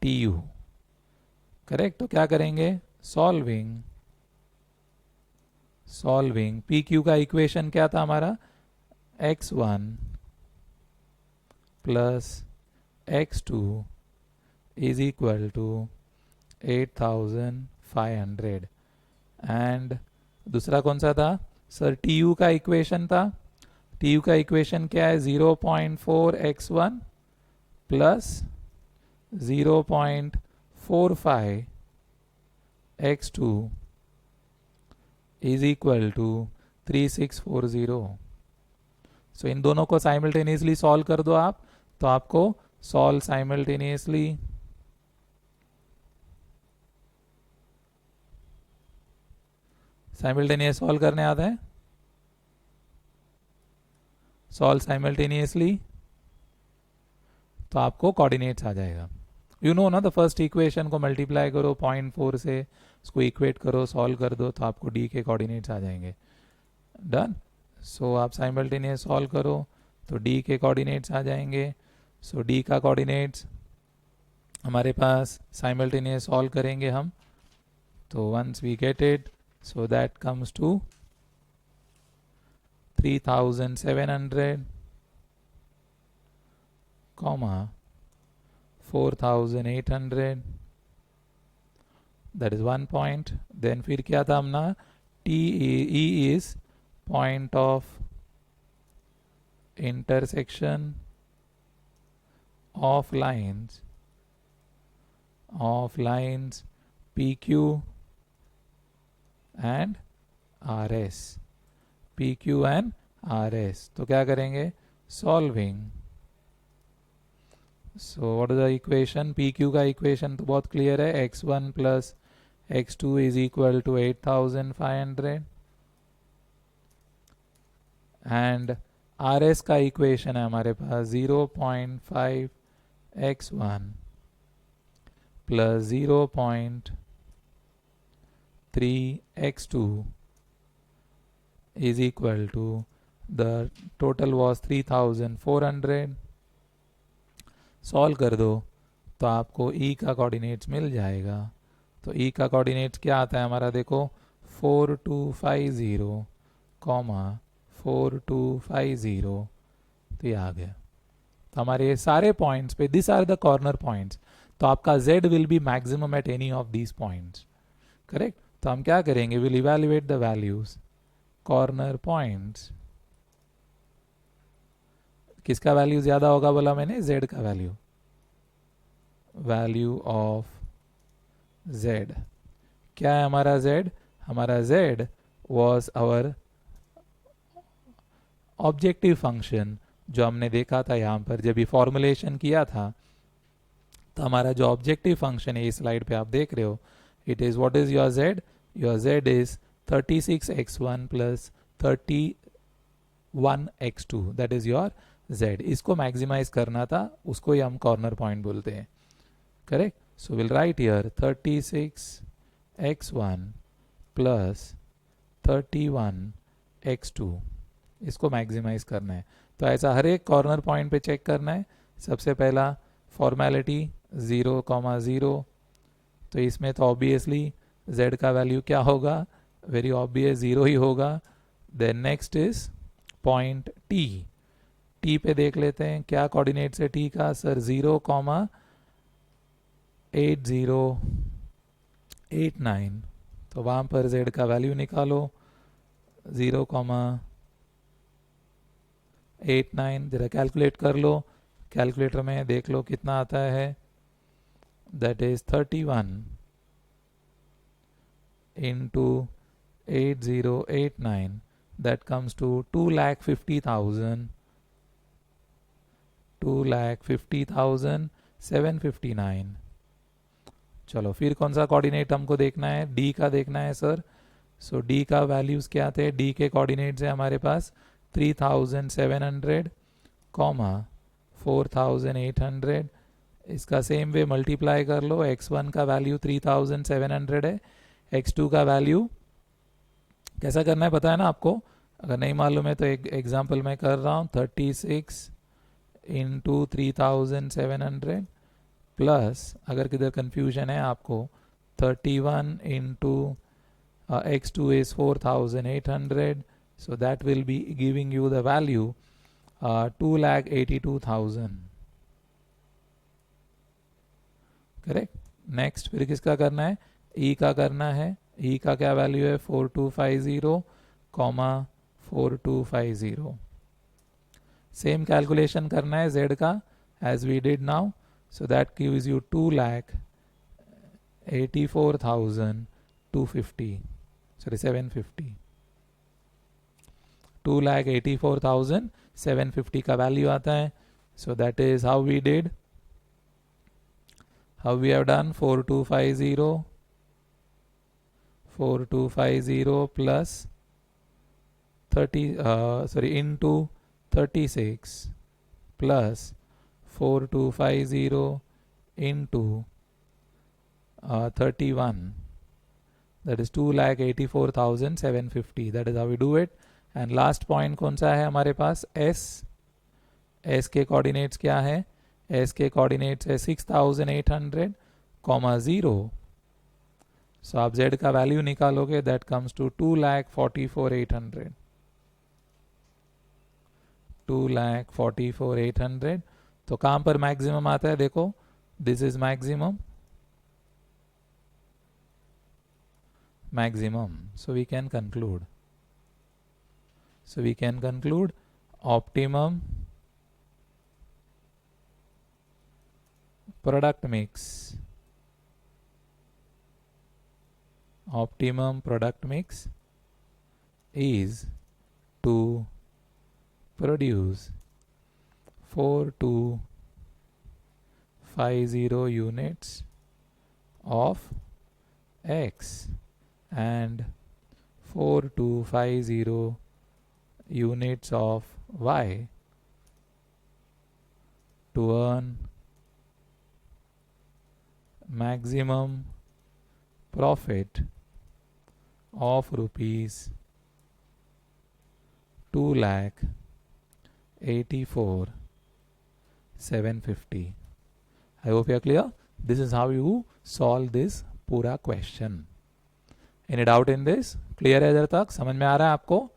TU, correct. तो क्या करेंगे, solving PQ का equation क्या था हमारा, x1 plus x2 is equal to 8500, and दूसरा कौन सा था सर, TU का इक्वेशन था, TU का इक्वेशन क्या है, 0.4x1 plus 0.45x2 is equal to 3640। So इन दोनों को साइमल्टेनियसली सॉल्व कर दो आप, तो आपको सॉल्व साइमल्टेनियसली सॉल्व करने आता है, सॉल्व साइमल्टेनियसली, तो आपको कोऑर्डिनेट्स आ जाएगा। यू नो ना, द फर्स्ट इक्वेशन को मल्टीप्लाई करो 0.4 से, उसको इक्वेट करो, सॉल्व कर दो, तो आपको डी के कोऑर्डिनेट्स आ जाएंगे। डन। सो आप साइमल्टेनियस सॉल्व करो तो डी के कोऑर्डिनेट्स आ जाएंगे। सो डी का कोऑर्डिनेट्स हमारे पास साइमल्टेनियस सॉल्व करेंगे हम, तो once we get it, so that comes to 3700 comma 4800, that is 1 point. then फिर क्या था हमना, TE is point of intersection of lines PQ and RS, PQ and RS। तो क्या करेंगे, solving. So what is the equation, PQ का equation तो बहुत clear है, x1 plus x2 is equal to 8500, and RS का इक्वेशन है हमारे पास 0.5x1 plus 0.3x2 is equal to, the total was 3400। Solve कर दो तो आपको E का कोऑर्डिनेट्स मिल जाएगा। तो E का कोऑर्डिनेट्स क्या आता है हमारा, देखो 4250 कॉमा 4250, तो ये आ गया। तो हमारे सारे पॉइंट्स पे, this are the corner points, तो आपका Z will be maximum at any of these points, correct. तो हम क्या करेंगे, will evaluate the values, corner points, किसका वैल्यू ज्यादा होगा बोला मैंने, Z का वैल्यू, वैल्यू ऑफ Z क्या है हमारा Z, हमारा Z was our objective function, जो हमने देखा था यहाँ पर जब ये फॉर्मुलेशन किया था। तो हमारा जो ऑब्जेक्टिव फंक्शन है, इस स्लाइड पे आप देख रहे हो, it is what is your Z, your Z is 36x1 plus 30 1x2 that is your z. इसको मैक्सिमाइज करना था, उसको ही हम कॉर्नर पॉइंट बोलते हैं. Correct. So will write here 36x1 plus 31x2. इसको मैक्सिमाइज करना है. तो ऐसा हर एक कॉर्नर पॉइंट पे चेक करना है. सबसे पहला फॉर्मेलिटी 0,0. तो इसमें तो ऑब्वियसली z का वैल्यू क्या होगा, वेरी ऑब्वियस 0 ही होगा. Then next is point t. t पे देख लेते हैं क्या कोऑर्डिनेट्स है t का. सर 0,8089. तो वहां पर z का वैल्यू निकालो 0,89. जरा कैलकुलेट कर लो, कैलकुलेटर में देख लो कितना आता है. That is 31 into 8089. that comes to 2,50,000. 2,50,759. चलो फिर कौन सा कोऑर्डिनेट हमको देखना है, d का देखना है सर. सो d का वैल्यूज क्या थे, d के कोऑर्डिनेट्स है हमारे पास 3,700, 4,800. इसका सेम वे मल्टीप्लाई कर लो. x1 का वैल्यू 3,700 है, x2 का वैल्यू कैसा करना है पता है ना आपको. अगर नहीं मालूम है तो एक एग्जांपल मैं कर रहा हूँ. 36 into 3,700 प्लस, अगर किधर कंफ्यूजन है आपको, 31 into x2 is 4,800. so that will be giving you the value 2,82,000. Correct. Next फिर किसका करना है, e का करना है. e का क्या वैल्यू है 4250, 4250. सेम कैलकुलेशन करना है z का as we did now. So that gives you 2,84,250. Sorry 750. 2,84,750 का वैल्यू आता है. सो दैट इज हाउ वी डिड, how we have done 4250 plus 30 into 36 plus 4250 into 31, that is 2,84,750. that is how we do it. and last point कौन सा है हमारे पास, s. s के कोऑर्डिनेट्स क्या है, s के कोऑर्डिनेट्स है 6,800, 0. सो आप z का वैल्यू निकालोगे, दैट कम्स टू 2,44,800. 2,44,800. तो कहां पर मैक्सिमम आता है देखो, this is maximum. So we can conclude. Optimum product mix. Optimum product mix is to produce 4,250 units of X and 4,250 units of Y to earn maximum profit of rupees 2,84,750. I hope you are clear. This is how you solve this पूरा question. Any doubt in this? Clear है इधर तक, समझ में आ रहा है आपको?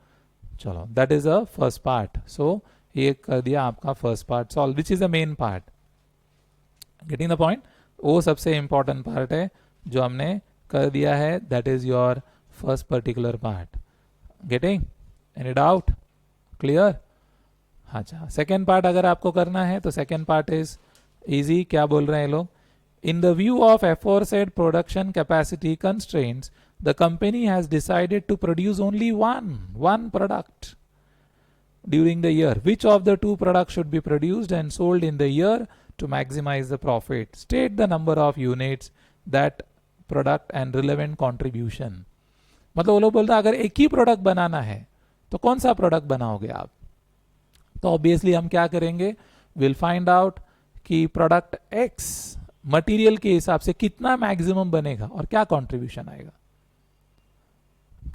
चलो, that is the first part. So ये कर दिया आपका first part solve, which is the main part. Getting the point? वो सबसे important part है जो हमने कर दिया है. That is your first particular part. Getting? Any doubt? Clear? अच्छा, second part अगर आपको करना है तो second part is easy. क्या बोल रहे हैं लोग? In the view of aforesaid production capacity constraints, the company has decided to produce only one product during the year. Which of the two products should be produced and sold in the year to maximize the profit? State the number of units, that product and relevant contribution. मतलब वो लोग बोलता है अगर एक ही product बनाना है तो कौन सा प्रोडक्ट बनाओगे आप? तो ऑब्वियसली हम क्या करेंगे, विल फाइंड आउट कि प्रोडक्ट एक्स मटेरियल के हिसाब से कितना मैक्सिमम बनेगा और क्या कंट्रीब्यूशन आएगा,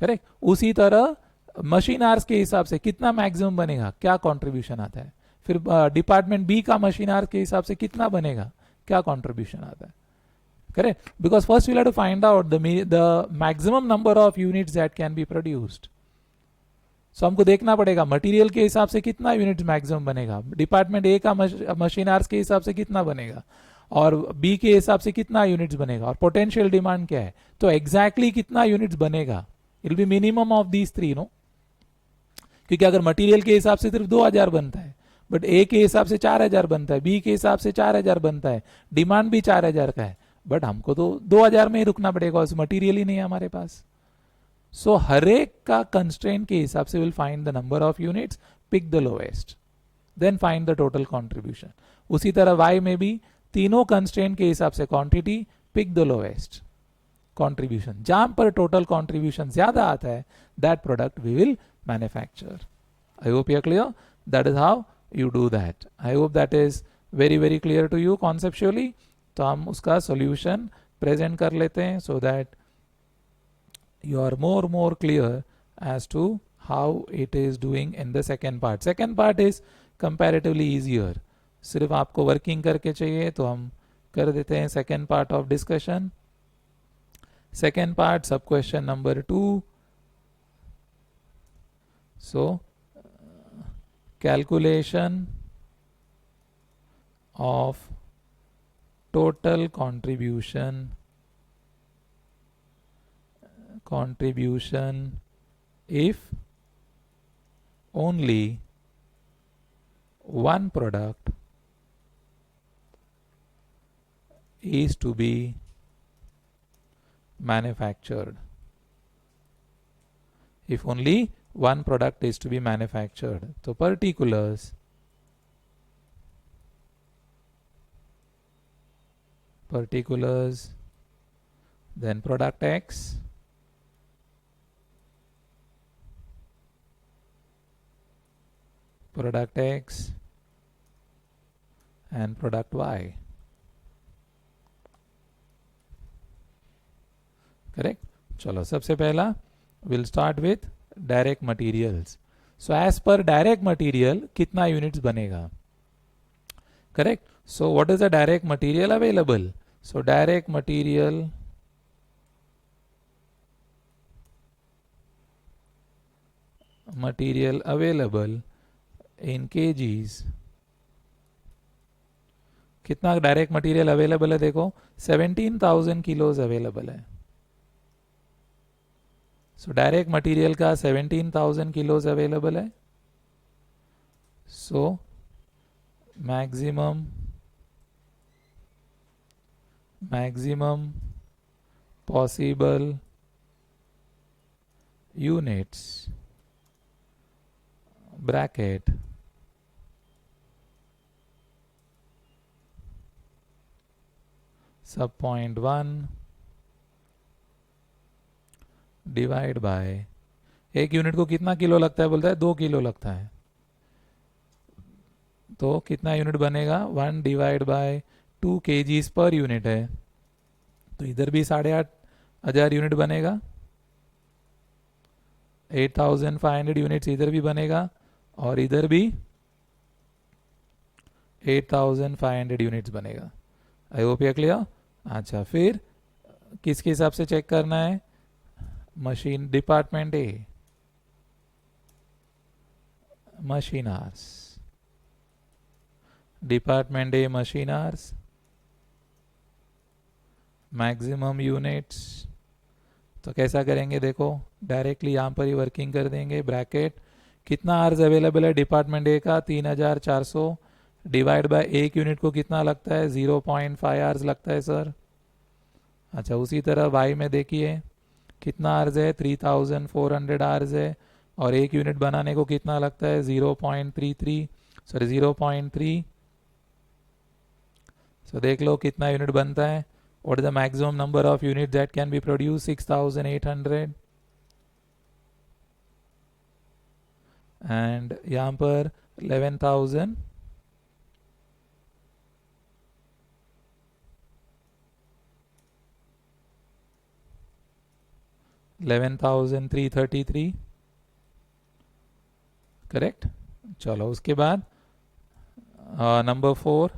करेक्ट। उसी तरह मशीन आवर्स के हिसाब से कितना मैक्सिमम बनेगा, क्या कंट्रीब्यूशन आता है। फिर डिपार्टमेंट बी का मशीन आवर्स के हिसाब से कितना बनेगा, क्या कंट्रीब्यूशन आता है, correct. Because first we'll have to find out the maximum number of units that can be produced. So हमको देखना पड़ेगा मटेरियल के हिसाब से कितना यूनिट्स मैक्सिमम बनेगा, डिपार्टमेंट ए का मशीन आवर्स के हिसाब से कितना बनेगा, और बी के हिसाब से कितना यूनिट्स बनेगा, और पोटेंशियल डिमांड क्या है। तो एग्जैक्टली कितना यूनिट्स बनेगा, it will be minimum of these three, no. क्योंकि अगर मटेरियल के हिसाब से सिर्फ 2000 बनता है, बट ए के हिसाब से 4000 बनता है, बी के हिसाब से 4000 बनता है, डिमांड भी 4000 का है, बट हमको तो 2000 में ही रुकना पड़ेगा, उस मटेरियल ही नहीं है हमारे पास। सो हर एक का कंस्ट्रेंट के हिसाब से will find the number of units, pick the lowest, then find the total contribution. उसी तरह वाई में भी तीनों कंस्ट्रेंट के हिसाब से quantity, pick the lowest contribution. जहां पर टोटल कंट्रीब्यूशन ज्यादा आता है, that product we will manufacture. I hope you are clear, that is how you do that. I hope that is very clear to you conceptually. तो हम उसका solution present कर लेते हैं so that you are more clear as to how it is doing in the second part. Second part is comparatively easier. सिर्फ आपको working करके चाहिए तो हम कर देते हैं second part of discussion. Second part, sub question number 2. So calculation of total contribution if only one product is to be manufactured. If only one product is to be manufactured. So particulars then product X, and product Y. Correct? चलो सबसे पहला we'll start with direct materials. So as per direct material कितना units बनेगा, correct. So what is the direct material available, so direct material available in kgs. कितना direct material available है, देखो 17,000 kilos available है। So direct material का 17,000 kilos available है। So maximum possible units bracket सब point 1 divide by, एक unit को कितना किलो लगता है, बोलता है 2 किलो लगता है, तो कितना यूनिट बनेगा 1 divide by 2 kgs per unit है, तो इधर भी 8,500 यूनिट बनेगा, 8,500 यूनिट्स इधर भी बनेगा, और इधर भी 8,500 यूनिट्स बनेगा। आई होप यू क्लियर। अच्छा, फिर किसके हिसाब से चेक करना है, machine department A, machine hours, department A machine hours, maximum units. तो कैसा करेंगे, देखो डायरेक्टली यहां पर ही वर्किंग कर देंगे, ब्रैकेट कितना आवर्स अवेलेबल है डिपार्टमेंट ए का 3,400 डिवाइड बाय एक यूनिट को कितना लगता है 0.5 आवर्स लगता है सर। अच्छा, उसी तरह वाई में देखिए कितना आवर्स है 3,400 आवर्स है, और एक यूनिट बनाने को कितना लगता है 0.33 सॉरी 0.3। सो देख लो कितना यूनिट बनता है, what is the maximum number of unit that can be produce 6,800। And यहाँ पर 11,000 11,333 करेक्ट। चलो उसके बाद number 4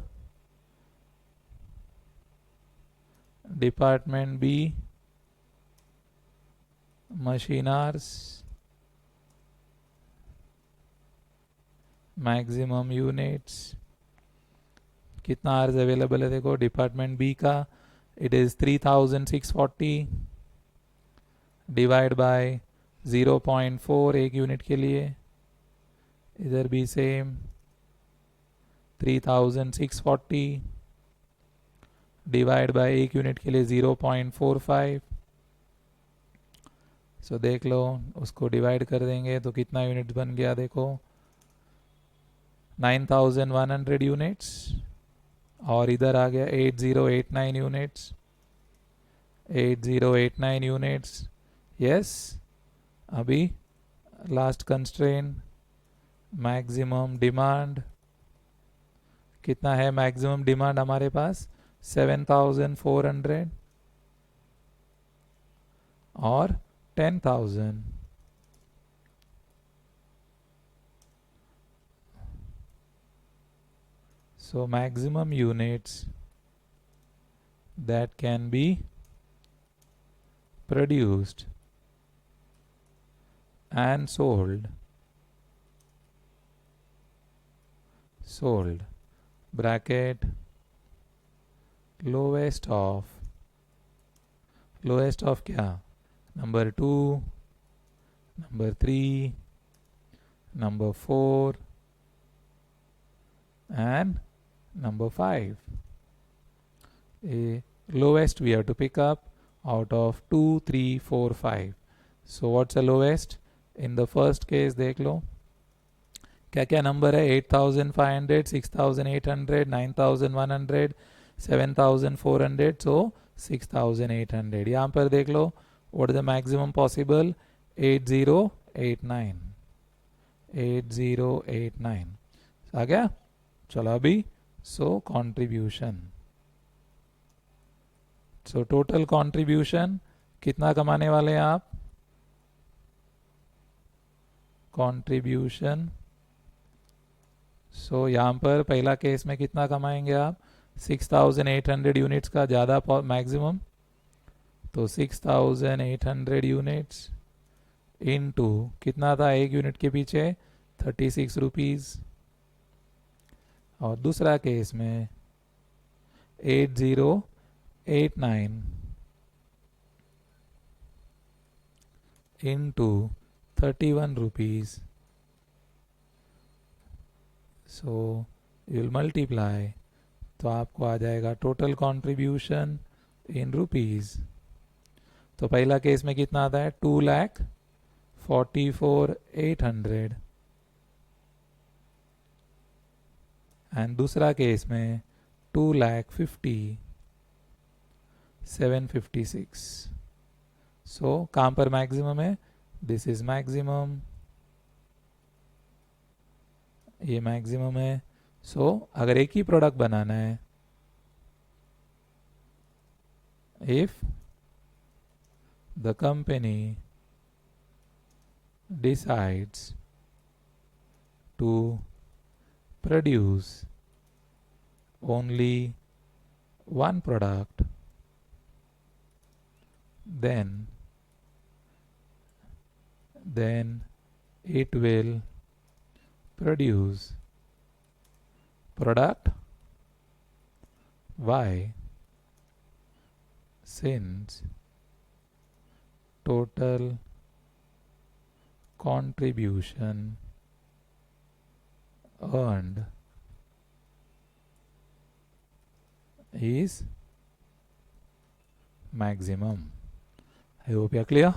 department B machine hours maximum units कितना आर्स अवेलेबल है देखो डिपार्टमेंट बी का इट इज 3,640 डिवाइड बाय 0.4 एक यूनिट के लिए इधर भी सेम 3,640 डिवाइड बाय एक यूनिट के लिए 0.45 सो देख लो उसको डिवाइड कर देंगे तो कितना यूनिट बन गया देखो 9,100 यूनिट्स और इधर आ गया 8089 यूनिट्स 8089 यूनिट्स यस। अभी लास्ट कंस्ट्रेन मैक्सिमम डिमांड कितना है मैक्सिमम डिमांड हमारे पास 7,400 और 10,000 so maximum units that can be produced and sold bracket lowest of क्या number 2 number 3 number 4 and number 5 a lowest we have to pick up out of 2 3 4 5 so what's the lowest in the first case देख लो क्या क्या number है 8,500 6,800 9,100 7,400 so 6,800 यहाँ पर देख लो what is the maximum possible 8089 आ गया। चलो अभी सो कंट्रीब्यूशन सो टोटल कंट्रीब्यूशन कितना कमाने वाले हैं आप कंट्रीब्यूशन सो यहाँ पर पहला केस में कितना कमाएंगे आप 6,800 यूनिट्स का ज़्यादा मैक्सिमम तो 6,800 यूनिट्स इनटू कितना था एक यूनिट के पीछे 36 रुपीज़ और दूसरा केस में 8089 into 31 rupees so you'll multiply तो आपको आ जाएगा टोटल कंट्रीब्यूशन इन रुपीज़। तो पहला केस में कितना आता है 2,44,800 एंड दूसरा केस में 2,50,756 सो कहाँ पर मैक्सिमम है दिस इज मैक्सिमम ये मैक्सिमम है सो अगर एक ही प्रोडक्ट बनाना है if the company decides to produce only one product then it will produce product Y since total contribution earned is maximum. I hope you are clear.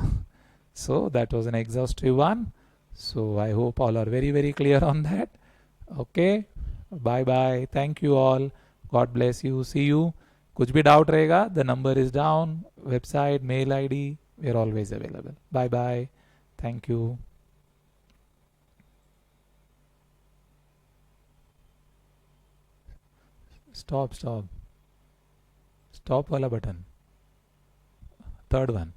So that was an exhaustive one. So I hope all are very very clear on that. Okay. Bye bye. Thank you all. God bless you. See you. कुछ भी doubt रहेगा the number is down. Website, mail ID, we are always available. Bye bye. Thank you. Stop stop stop वाला button, third one.